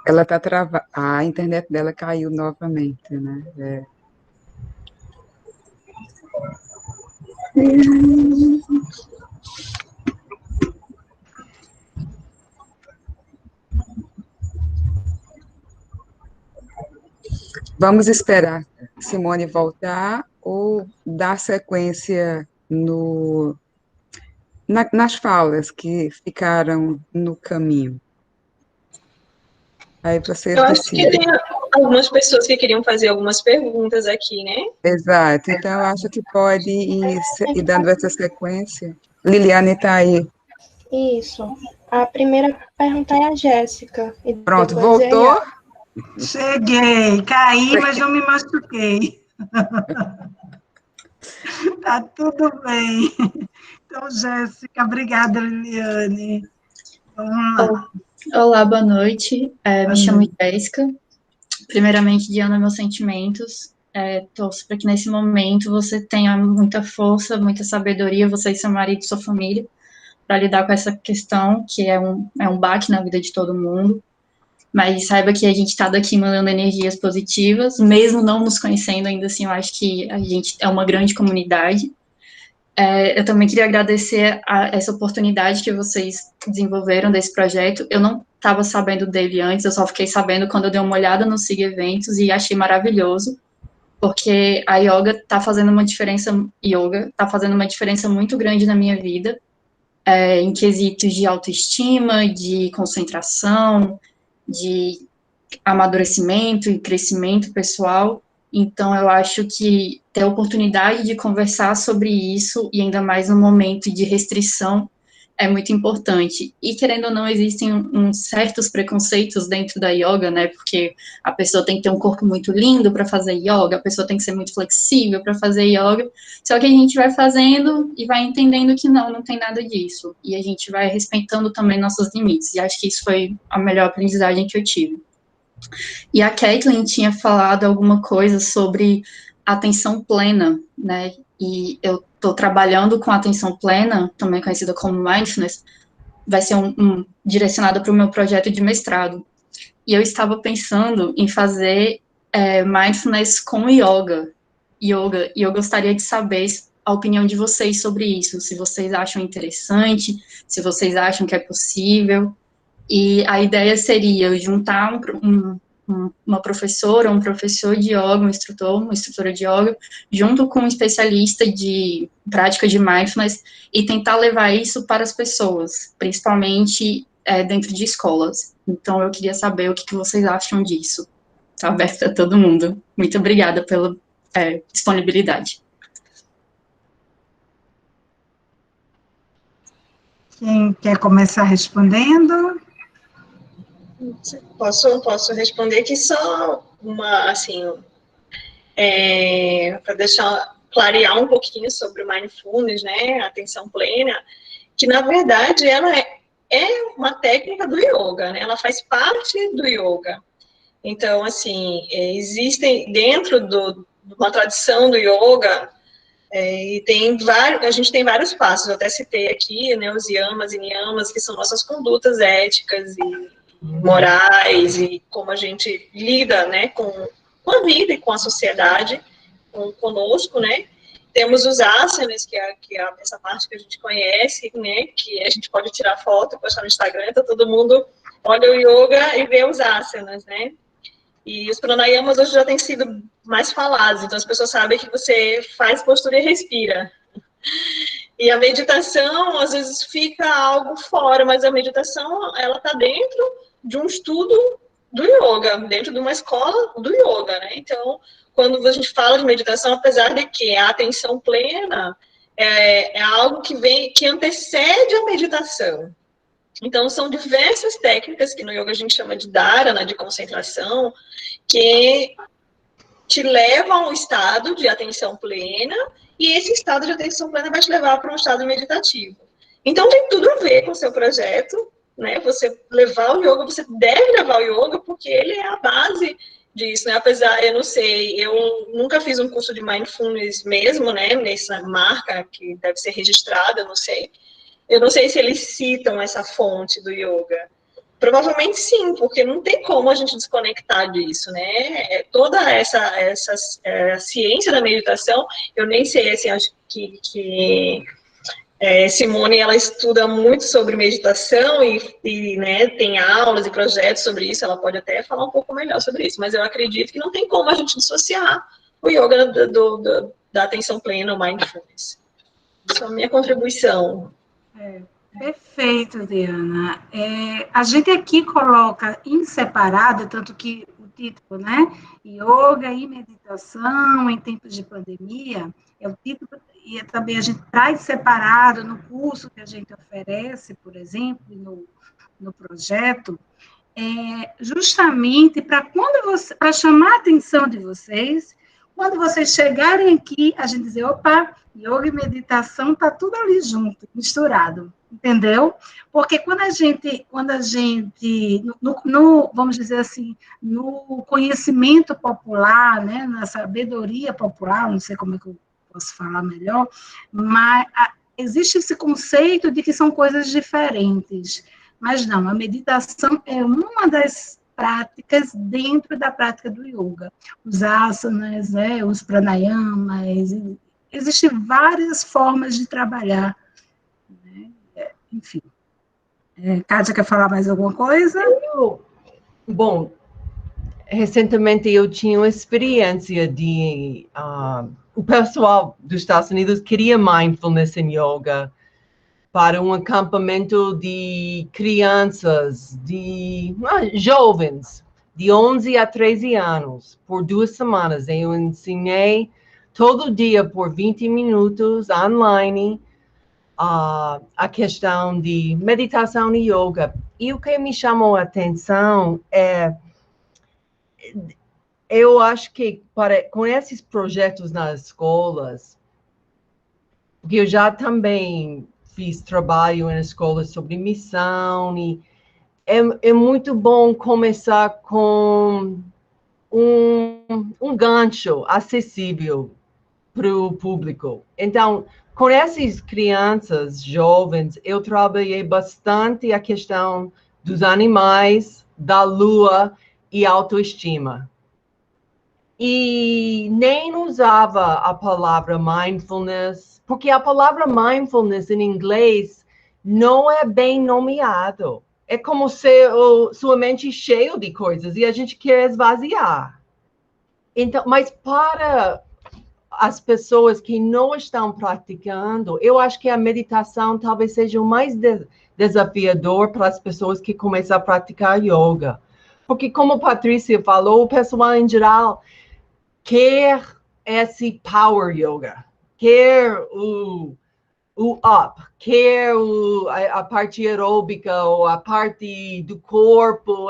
Ela está travada, a internet dela caiu novamente, né? Vamos esperar Simone voltar ou dar sequência nas falas que ficaram no caminho. Aí vocês Eu acho que decidem. tem algumas pessoas que queriam fazer algumas perguntas aqui, né? Exato, então eu acho que pode ir dando essa sequência. Liliane está aí. Isso. A primeira pergunta é a Jéssica. Pronto, voltou? Cheguei, caí, mas não me machuquei. Tá tudo bem. Então, Jéssica, obrigada, Liliane. Vamos lá. Olá, boa noite. Me chamo Jéssica. Primeiramente, Diana, meus sentimentos. Torço para que nesse momento você tenha muita força, muita sabedoria, você e seu marido e sua família, para lidar com essa questão, que é um baque na vida de todo mundo. Mas saiba que a gente está daqui mandando energias positivas, mesmo não nos conhecendo, ainda assim, eu acho que a gente é uma grande comunidade. Eu também queria agradecer essa oportunidade que vocês desenvolveram desse projeto. Eu não estava sabendo dele antes, eu só fiquei sabendo quando eu dei uma olhada no Siga Eventos e achei maravilhoso, porque a yoga está fazendo uma diferença muito grande na minha vida, em quesitos de autoestima, de concentração, de amadurecimento e crescimento pessoal. Então, eu acho que ter a oportunidade de conversar sobre isso, e ainda mais no momento de restrição, é muito importante. E, querendo ou não, existem certos preconceitos dentro da yoga, né? Porque a pessoa tem que ter um corpo muito lindo para fazer yoga, a pessoa tem que ser muito flexível para fazer yoga. Só que a gente vai fazendo e vai entendendo que não tem nada disso. E a gente vai respeitando também nossos limites. E acho que isso foi a melhor aprendizagem que eu tive. E a Kathleen tinha falado alguma coisa sobre atenção plena, né? E eu estou trabalhando com atenção plena, também conhecida como mindfulness, vai ser direcionado para o meu projeto de mestrado. e eu estava pensando em fazer mindfulness com yoga, e eu gostaria de saber a opinião de vocês sobre isso, se vocês acham interessante, se vocês acham que é possível, e a ideia seria juntar uma professora, um professor de yoga, um instrutor, uma instrutora de yoga, junto com um especialista de prática de mindfulness, e tentar levar isso para as pessoas, principalmente dentro de escolas. Então, eu queria saber o que vocês acham disso. Está aberto a todo mundo. Muito obrigada pela disponibilidade. Quem quer começar respondendo? Posso responder aqui só uma, assim, para deixar clarear um pouquinho sobre o mindfulness, né, a atenção plena, que na verdade ela é uma técnica do yoga, né, ela faz parte do yoga. Então, assim, existem dentro de uma tradição do yoga, e a gente tem vários passos, eu até citei aqui, né, os yamas e niyamas, que são nossas condutas éticas e morais, e como a gente lida, né, com a vida e com a sociedade, conosco, né. Temos os asanas, que é essa parte que a gente conhece, né, que a gente pode tirar foto e postar no Instagram, então todo mundo olha o yoga e vê os asanas, né. E os pranayamas hoje já têm sido mais falados, então as pessoas sabem que você faz postura e respira. E a meditação, às vezes, fica algo fora, mas a meditação, ela está dentro de um estudo do yoga, dentro de uma escola do yoga, né? Então, quando a gente fala de meditação, apesar de que a atenção plena é algo que antecede a meditação. Então, são diversas técnicas que no yoga a gente chama de dharana, de concentração, que te levam ao estado de atenção plena, e esse estado de atenção plena vai te levar para um estado meditativo. Então, tem tudo a ver com o seu projeto, né? Você levar o yoga, você deve levar o yoga, porque ele é a base disso, né? Apesar, eu não sei, eu nunca fiz um curso de mindfulness mesmo, né? Nessa marca que deve ser registrada, eu não sei. Eu não sei se eles citam essa fonte do yoga. Provavelmente sim, porque não tem como a gente desconectar disso, né? Toda essa ciência da meditação, eu nem sei, assim, acho que Simone, ela estuda muito sobre meditação e né, tem aulas e projetos sobre isso, ela pode até falar um pouco melhor sobre isso, mas eu acredito que não tem como a gente dissociar o yoga da atenção plena, o mindfulness. Essa é a minha contribuição. Perfeito, Diana. A gente aqui coloca em separado, tanto que o título, né, Yoga e Meditação em Tempos de Pandemia, é o título, e também a gente traz separado no curso que a gente oferece, por exemplo, no projeto, justamente para chamar a atenção de vocês, quando vocês chegarem aqui, a gente dizer, opa, yoga e meditação está tudo ali junto, misturado, entendeu? Porque quando a gente vamos dizer assim, no conhecimento popular, né, na sabedoria popular, não sei como é que eu posso falar melhor, mas existe esse conceito de que são coisas diferentes, mas não, a meditação é uma das práticas dentro da prática do yoga, os asanas, né, os pranayamas, existem várias formas de trabalhar, né? Enfim. Kátia, quer falar mais alguma coisa? Bom, recentemente eu tinha uma experiência de... o pessoal dos Estados Unidos queria mindfulness em yoga para um acampamento de crianças, de jovens, de 11 a 13 anos, por 2 semanas. Eu ensinei todo dia por 20 minutos online a questão de meditação e yoga. E o que me chamou a atenção eu acho que com esses projetos nas escolas, porque eu já também fiz trabalho em escolas sobre missão, e é muito bom começar com um gancho acessível para o público. Então, com essas crianças jovens, eu trabalhei bastante a questão dos animais, da lua e autoestima. E nem usava a palavra mindfulness, porque a palavra mindfulness em inglês não é bem nomeado. É como ser sua mente cheia de coisas e a gente quer esvaziar. Então, mas para as pessoas que não estão praticando, eu acho que a meditação talvez seja o mais desafiador para as pessoas que começam a praticar yoga. Porque, como a Patrícia falou, o pessoal em geral quer esse power yoga, quer o up, quer a parte aeróbica ou a parte do corpo,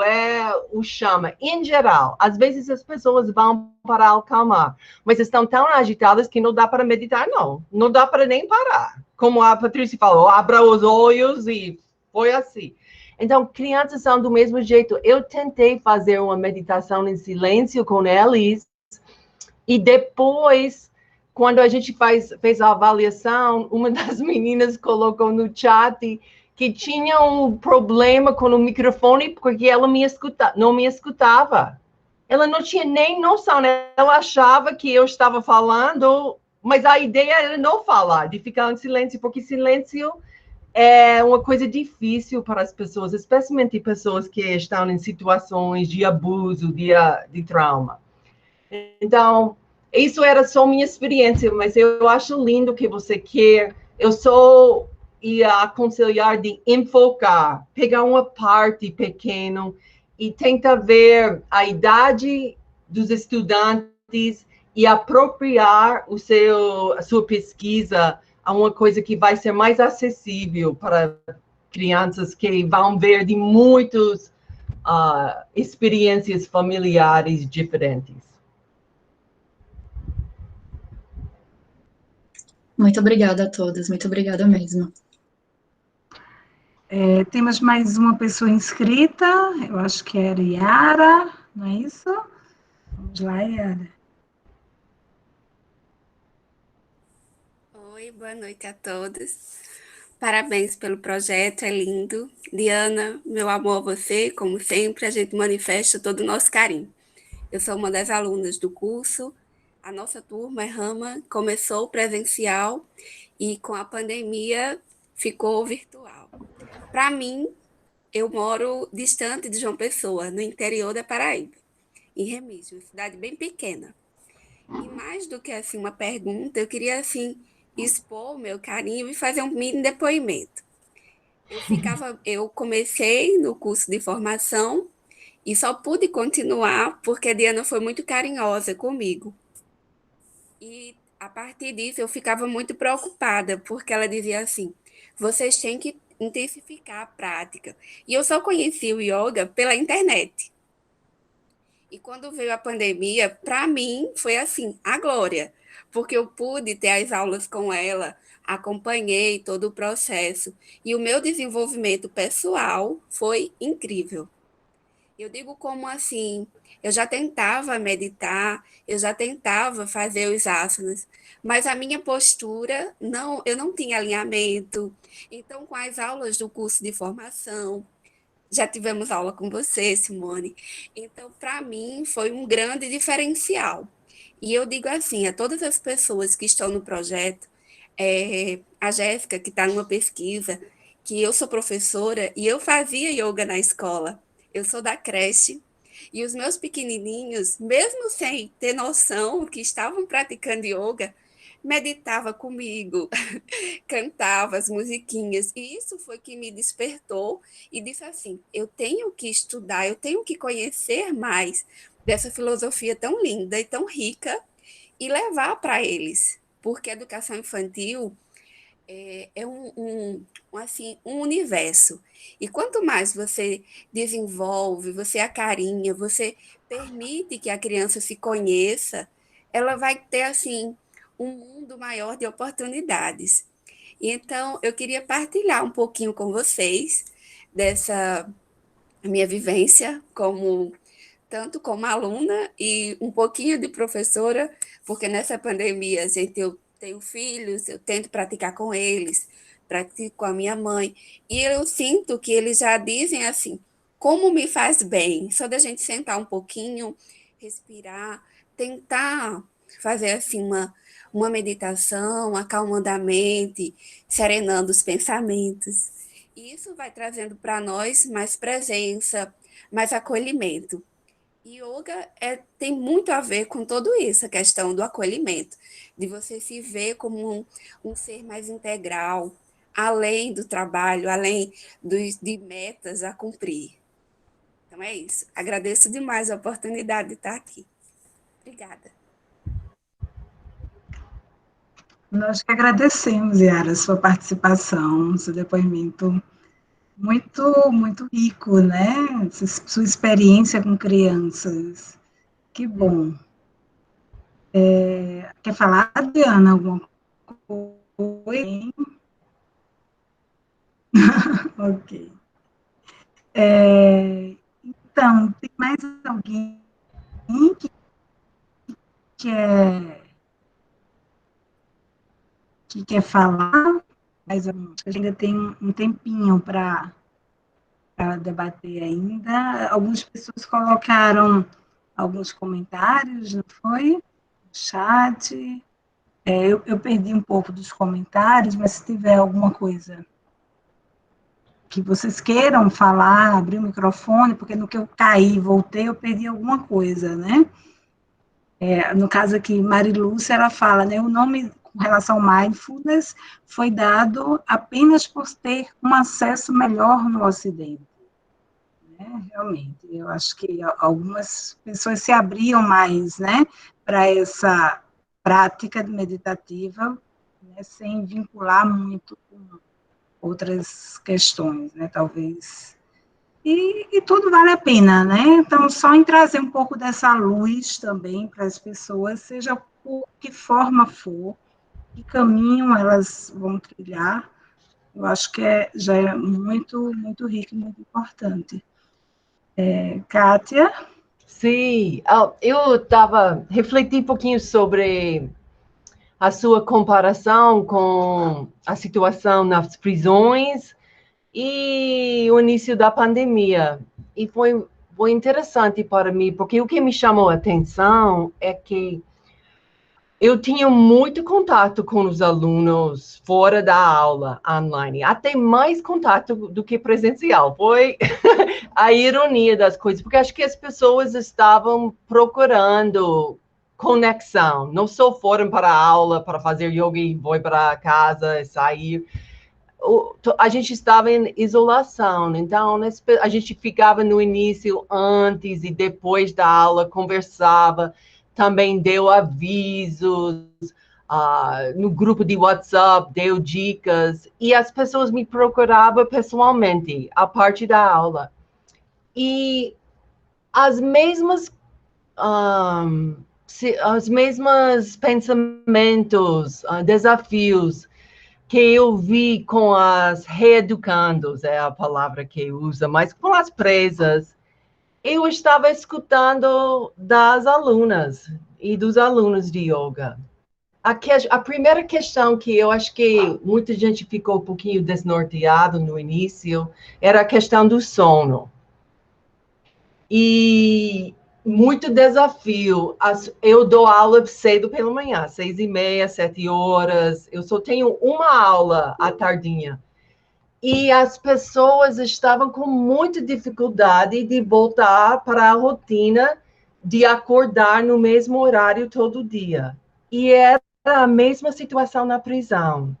o chama. Em geral, às vezes as pessoas vão para acalmar, mas estão tão agitadas que não dá para meditar, não. Não dá para nem parar. Como a Patrícia falou, abra os olhos e foi assim. Então, crianças são do mesmo jeito. Eu tentei fazer uma meditação em silêncio com eles, e depois, quando a gente fez a avaliação, uma das meninas colocou no chat que tinha um problema com o microfone porque ela não me escutava. Ela não tinha nem noção, né? Ela achava que eu estava falando, mas a ideia era não falar, de ficar em silêncio, porque silêncio é uma coisa difícil para as pessoas, especialmente pessoas que estão em situações de abuso, de trauma. Então, isso era só minha experiência, mas eu acho lindo que você quer. Eu só ia aconselhar de enfocar, pegar uma parte pequena e tentar ver a idade dos estudantes e apropriar a sua pesquisa a uma coisa que vai ser mais acessível para crianças que vão ver de muitas experiências familiares diferentes. Muito obrigada a todas, muito obrigada mesmo. Temos mais uma pessoa inscrita, eu acho que era Yara, não é isso? Vamos lá, Yara. Oi, boa noite a todos. Parabéns pelo projeto, é lindo. Diana, meu amor a você, como sempre, a gente manifesta todo o nosso carinho. Eu sou uma das alunas do curso. A nossa turma, Rama, começou presencial e com a pandemia ficou virtual. Para mim, eu moro distante de João Pessoa, no interior da Paraíba, em Remígio, uma cidade bem pequena. E mais do que assim, uma pergunta, eu queria assim, expor o meu carinho e fazer um mini depoimento. Eu comecei no curso de formação e só pude continuar porque a Diana foi muito carinhosa comigo. E a partir disso eu ficava muito preocupada, porque ela dizia assim: vocês têm que intensificar a prática. E eu só conheci o yoga pela internet. E quando veio a pandemia, para mim foi assim, a glória, porque eu pude ter as aulas com ela, acompanhei todo o processo e o meu desenvolvimento pessoal foi incrível. Eu digo como assim, eu já tentava meditar, eu já tentava fazer os asanas, mas a minha postura, não, eu não tinha alinhamento. Então, com as aulas do curso de formação, já tivemos aula com você, Simone. Então, para mim, foi um grande diferencial. E eu digo assim, a todas as pessoas que estão no projeto, a Jéssica, que está numa pesquisa, que eu sou professora e eu fazia yoga na escola. Eu sou da creche e os meus pequenininhos, mesmo sem ter noção que estavam praticando yoga, meditava comigo, cantava as musiquinhas, e isso foi que me despertou e disse assim, eu tenho que estudar, eu tenho que conhecer mais dessa filosofia tão linda e tão rica e levar para eles, porque a educação infantil é assim, um universo. E quanto mais você desenvolve, você acarinha, você permite que a criança se conheça, ela vai ter, assim, um mundo maior de oportunidades. E então, eu queria partilhar um pouquinho com vocês dessa minha vivência tanto como aluna e um pouquinho de professora, porque nessa pandemia, gente, eu tenho filhos, eu tento praticar com eles, pratico com a minha mãe, e eu sinto que eles já dizem assim, como me faz bem. Só da gente sentar um pouquinho, respirar, tentar fazer assim uma meditação, acalmando a mente, serenando os pensamentos. E isso vai trazendo para nós mais presença, mais acolhimento. Yoga tem muito a ver com tudo isso, a questão do acolhimento, de você se ver como um ser mais integral, além do trabalho, além de metas a cumprir. Então é isso. Agradeço demais a oportunidade de estar aqui. Obrigada. Nós que agradecemos, Yara, a sua participação, seu depoimento muito rico, né? Sua experiência com crianças. Que bom. Quer falar, Diana, alguma coisa? Ok. Então, tem mais alguém que quer falar? Mas a gente ainda tem um tempinho para debater ainda. Algumas pessoas colocaram alguns comentários, não foi? No chat. Eu perdi um pouco dos comentários, mas se tiver alguma coisa que vocês queiram falar, abrir o microfone, porque no que eu caí e voltei, eu perdi alguma coisa, né? No caso aqui, Marilúcia, ela fala, né, o nome com relação ao mindfulness foi dado apenas por ter um acesso melhor no Ocidente. Né? Realmente, eu acho que algumas pessoas se abriam mais, né, para essa prática meditativa, né, sem vincular muito com outras questões, né, talvez. E tudo vale a pena, né? Então, só em trazer um pouco dessa luz também para as pessoas, seja por que forma for, que caminho elas vão trilhar, eu acho que já é muito rico e muito importante. Kátia? Sim, eu estava refletindo um pouquinho sobre a sua comparação com a situação nas prisões e o início da pandemia. E foi interessante para mim, porque o que me chamou a atenção é que eu tinha muito contato com os alunos fora da aula, online, até mais contato do que presencial. Foi a ironia das coisas, porque acho que as pessoas estavam procurando conexão, não só foram para a aula para fazer yoga e foi para casa e sair. A gente estava em isolação, então a gente ficava no início, antes e depois da aula, conversava, também deu avisos, no grupo de WhatsApp, deu dicas, e as pessoas me procuravam pessoalmente, a parte da aula. E as mesmas pensamentos, desafios que eu vi com as reeducandos, é a palavra que usa, mas com as presas, eu estava escutando das alunas e dos alunos de yoga. A primeira questão que eu acho que muita gente ficou um pouquinho desnorteado no início era a questão do sono. E muito desafio. Eu dou aula cedo pela manhã, 6h30, 7 horas. Eu só tenho uma aula à tardinha. E as pessoas estavam com muita dificuldade de voltar para a rotina de acordar no mesmo horário todo dia. E era a mesma situação na prisão.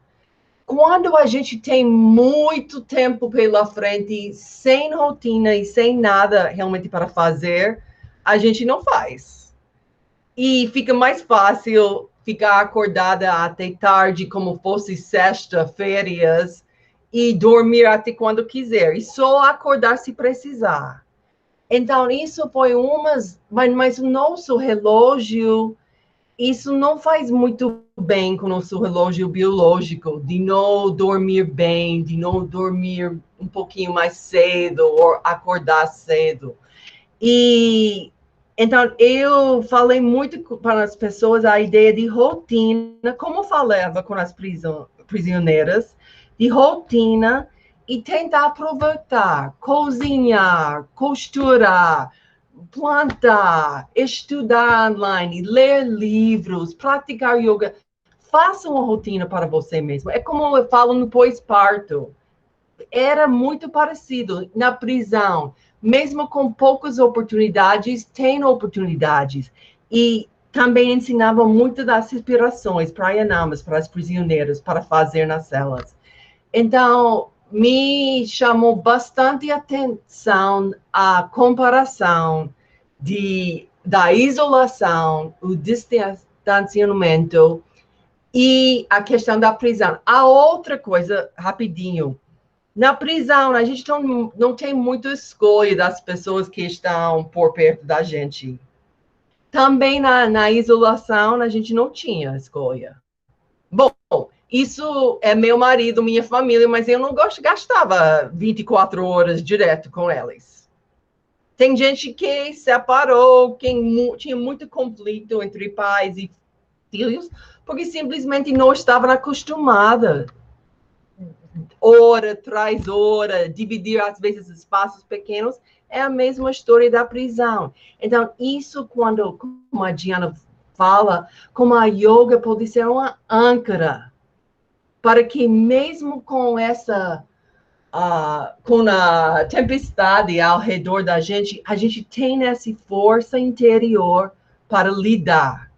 Quando a gente tem muito tempo pela frente, sem rotina e sem nada realmente para fazer, a gente não faz. E fica mais fácil ficar acordada até tarde, como fosse sexta, férias, e dormir até quando quiser, e só acordar se precisar. Então, isso foi mas o nosso relógio, isso não faz muito bem com o nosso relógio biológico, de não dormir bem, de não dormir um pouquinho mais cedo, ou acordar cedo. E então, eu falei muito para as pessoas a ideia de rotina, como falava com as prisioneiras, de rotina e tentar aproveitar, cozinhar, costurar, plantar, estudar online, ler livros, praticar yoga. Faça uma rotina para você mesmo. É como eu falo no pós-parto. Era muito parecido na prisão. Mesmo com poucas oportunidades, tem oportunidades. E também ensinava muito das respirações pranayamas para as prisioneiras, para fazer nas celas. Então, me chamou bastante atenção a comparação da isolação, o distanciamento e a questão da prisão. A outra coisa, rapidinho, na prisão, a gente não tem muita escolha das pessoas que estão por perto da gente. Também na isolação, a gente não tinha escolha. Bom, isso é meu marido, minha família, mas eu não gastava 24 horas direto com eles. Tem gente que separou, quem tinha muito conflito entre pais e filhos, porque simplesmente não estavam acostumadas. Hora traz hora, dividir às vezes espaços pequenos, é a mesma história da prisão. Então, isso quando, como a Diana fala, como a yoga pode ser uma âncora, para que mesmo com essa, com a tempestade ao redor da gente, a gente tem essa força interior para lidar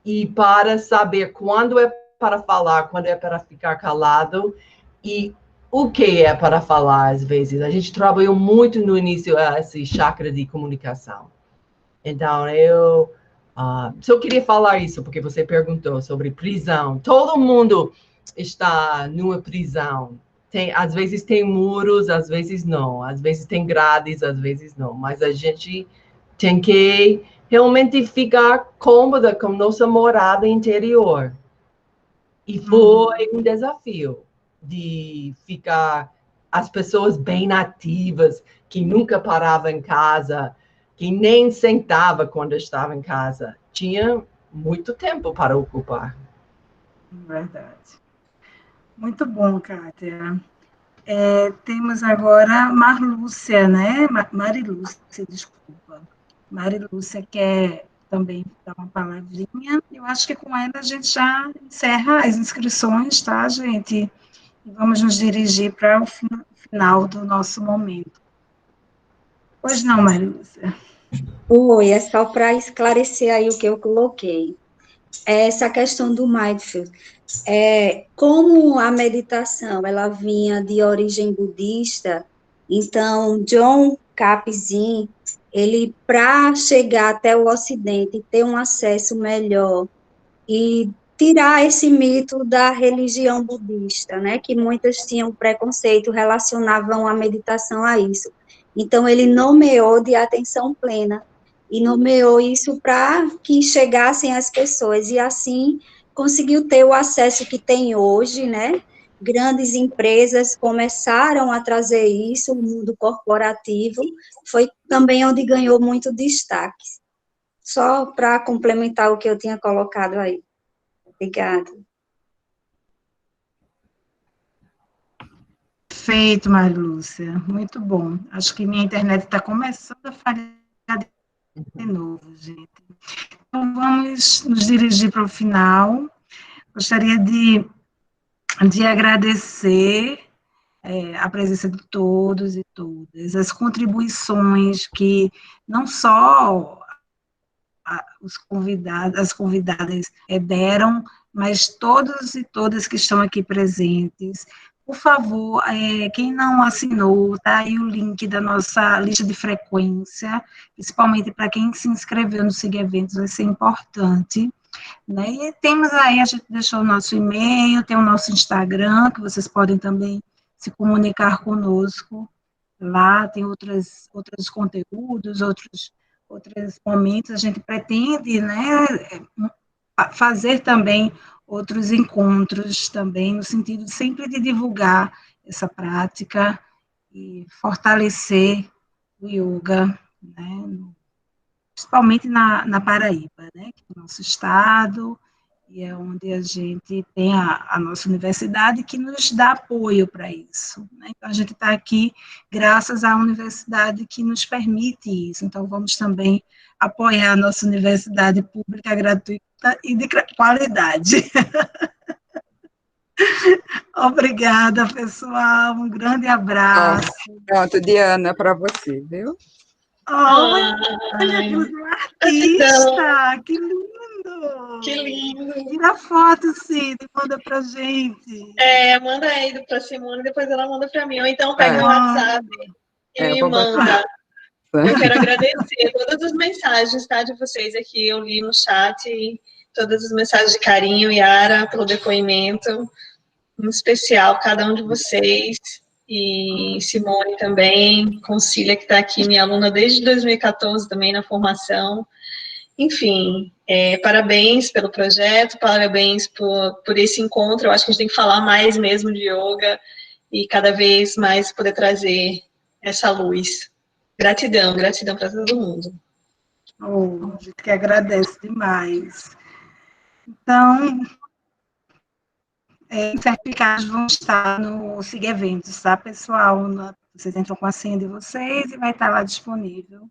e para saber quando é para falar, quando é para ficar calado e o que é para falar às vezes. A gente trabalhou muito no início esse chakra de comunicação. Então, eu só queria falar isso, porque você perguntou sobre prisão. Todo mundo está numa prisão. Às vezes tem muros, às vezes não. Às vezes tem grades, às vezes não. Mas a gente tem que realmente ficar cômoda com nossa morada interior. E foi um desafio de ficar as pessoas bem ativas, que nunca paravam em casa, que nem sentava quando estava em casa. Tinha muito tempo para ocupar. Verdade. Muito bom, Kátia. Temos agora Marlúcia, né? Marilúcia, desculpa. Marilúcia quer também dar uma palavrinha. Eu acho que com ela a gente já encerra as inscrições, tá, gente? E vamos nos dirigir para o final do nosso momento. Pois não, Marilúcia? Oi, é só para esclarecer aí o que eu coloquei. Essa questão do mindfulness. Como a meditação ela vinha de origem budista, então John Kabat-Zinn, ele para chegar até o Ocidente, ter um acesso melhor e tirar esse mito da religião budista, né, que muitas tinham preconceito, relacionavam a meditação a isso. Então ele nomeou de atenção plena e nomeou isso para que chegassem as pessoas e assim conseguiu ter o acesso que tem hoje, né? Grandes empresas começaram a trazer isso, o mundo corporativo foi também onde ganhou muito destaque. Só para complementar o que eu tinha colocado aí. Obrigada. Perfeito, Marilúcia. Muito bom. Acho que minha internet está começando a falhar de novo, gente. Então, vamos nos dirigir para o final. Gostaria de agradecer a presença de todos e todas, as contribuições que não só as convidadas deram, mas todos e todas que estão aqui presentes. Por favor, quem não assinou, está aí o link da nossa lista de frequência, principalmente para quem se inscreveu no Siga Eventos, vai ser importante. Né? E temos aí, a gente deixou o nosso e-mail, tem o nosso Instagram, que vocês podem também se comunicar conosco. Lá tem outros conteúdos, outros momentos. A gente pretende, né, fazer também outros encontros também, no sentido sempre de divulgar essa prática e fortalecer o yoga, né, principalmente na Paraíba, né, que é o nosso estado, e é onde a gente tem a nossa universidade que nos dá apoio para isso, né? Então, a gente está aqui graças à universidade que nos permite isso, então vamos também apoiar a nossa universidade pública gratuita e de qualidade. Obrigada, pessoal, um grande abraço. Pronto, Diana, para você, viu? Olha, aquilo do artista, que lindo! Que lindo! Tira foto, Cid, manda pra gente. Manda aí pra Simone, depois ela manda pra mim. Ou então pega o WhatsApp e me manda. Eu quero agradecer todas as mensagens, tá, de vocês aqui. Eu li no chat todas as mensagens de carinho, Yara, pelo depoimento. Em especial, cada um de vocês. E Simone também, Concília, que está aqui, minha aluna desde 2014 também na formação. Enfim, parabéns pelo projeto, parabéns por esse encontro. Eu acho que a gente tem que falar mais mesmo de yoga e cada vez mais poder trazer essa luz. Gratidão, gratidão para todo mundo. A gente que agradece demais. Então, os certificados vão estar no Seguir Eventos, tá, pessoal? Vocês entram com a senha de vocês e vai estar lá disponível.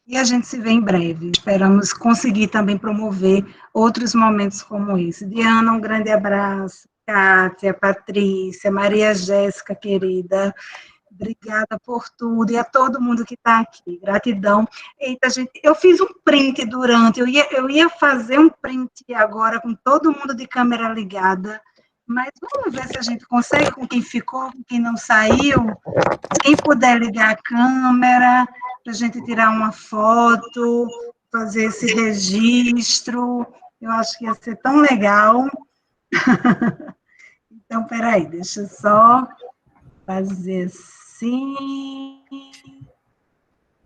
E a gente se vê em breve. Esperamos conseguir também promover outros momentos como esse. Diana, um grande abraço. Kátia, Patrícia, Maria Jéssica, querida. Obrigada por tudo, e a todo mundo que está aqui, gratidão. Eita, gente, eu fiz um print durante, eu ia fazer um print agora com todo mundo de câmera ligada, mas vamos ver se a gente consegue com quem ficou, com quem não saiu. Quem puder ligar a câmera, para a gente tirar uma foto, fazer esse registro, eu acho que ia ser tão legal. Então, peraí, deixa eu só fazer assim.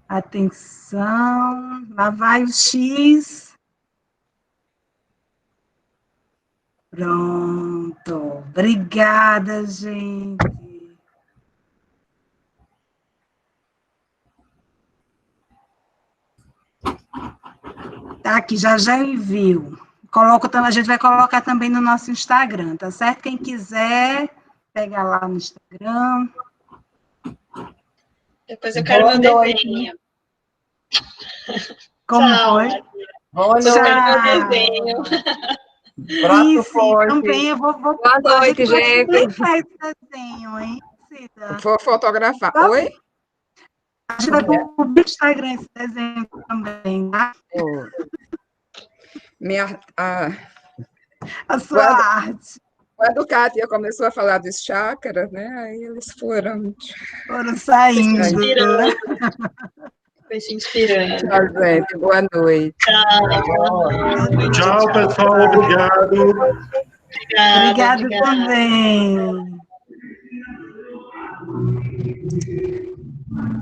Atenção, lá vai o X. Pronto, obrigada, gente. Tá aqui, já envio. A gente vai colocar também no nosso Instagram, tá certo? Quem quiser, pega lá no Instagram. Depois eu quero meu desenho. Como Tchau, foi? Boa noite. Eu quero meu desenho. Prato forte. Também eu vou Boa noite, gente. Esse desenho, hein, Cida? Vou fotografar. Tá. Oi? A gente vai publicar no Instagram esse desenho também, tá? A sua arte. Quando Kátia começou a falar dos chakras, né? Aí eles foram saindo. Foi se inspirando. Tchau, gente. Boa noite. Tchau, pessoal. Obrigado. Obrigada também.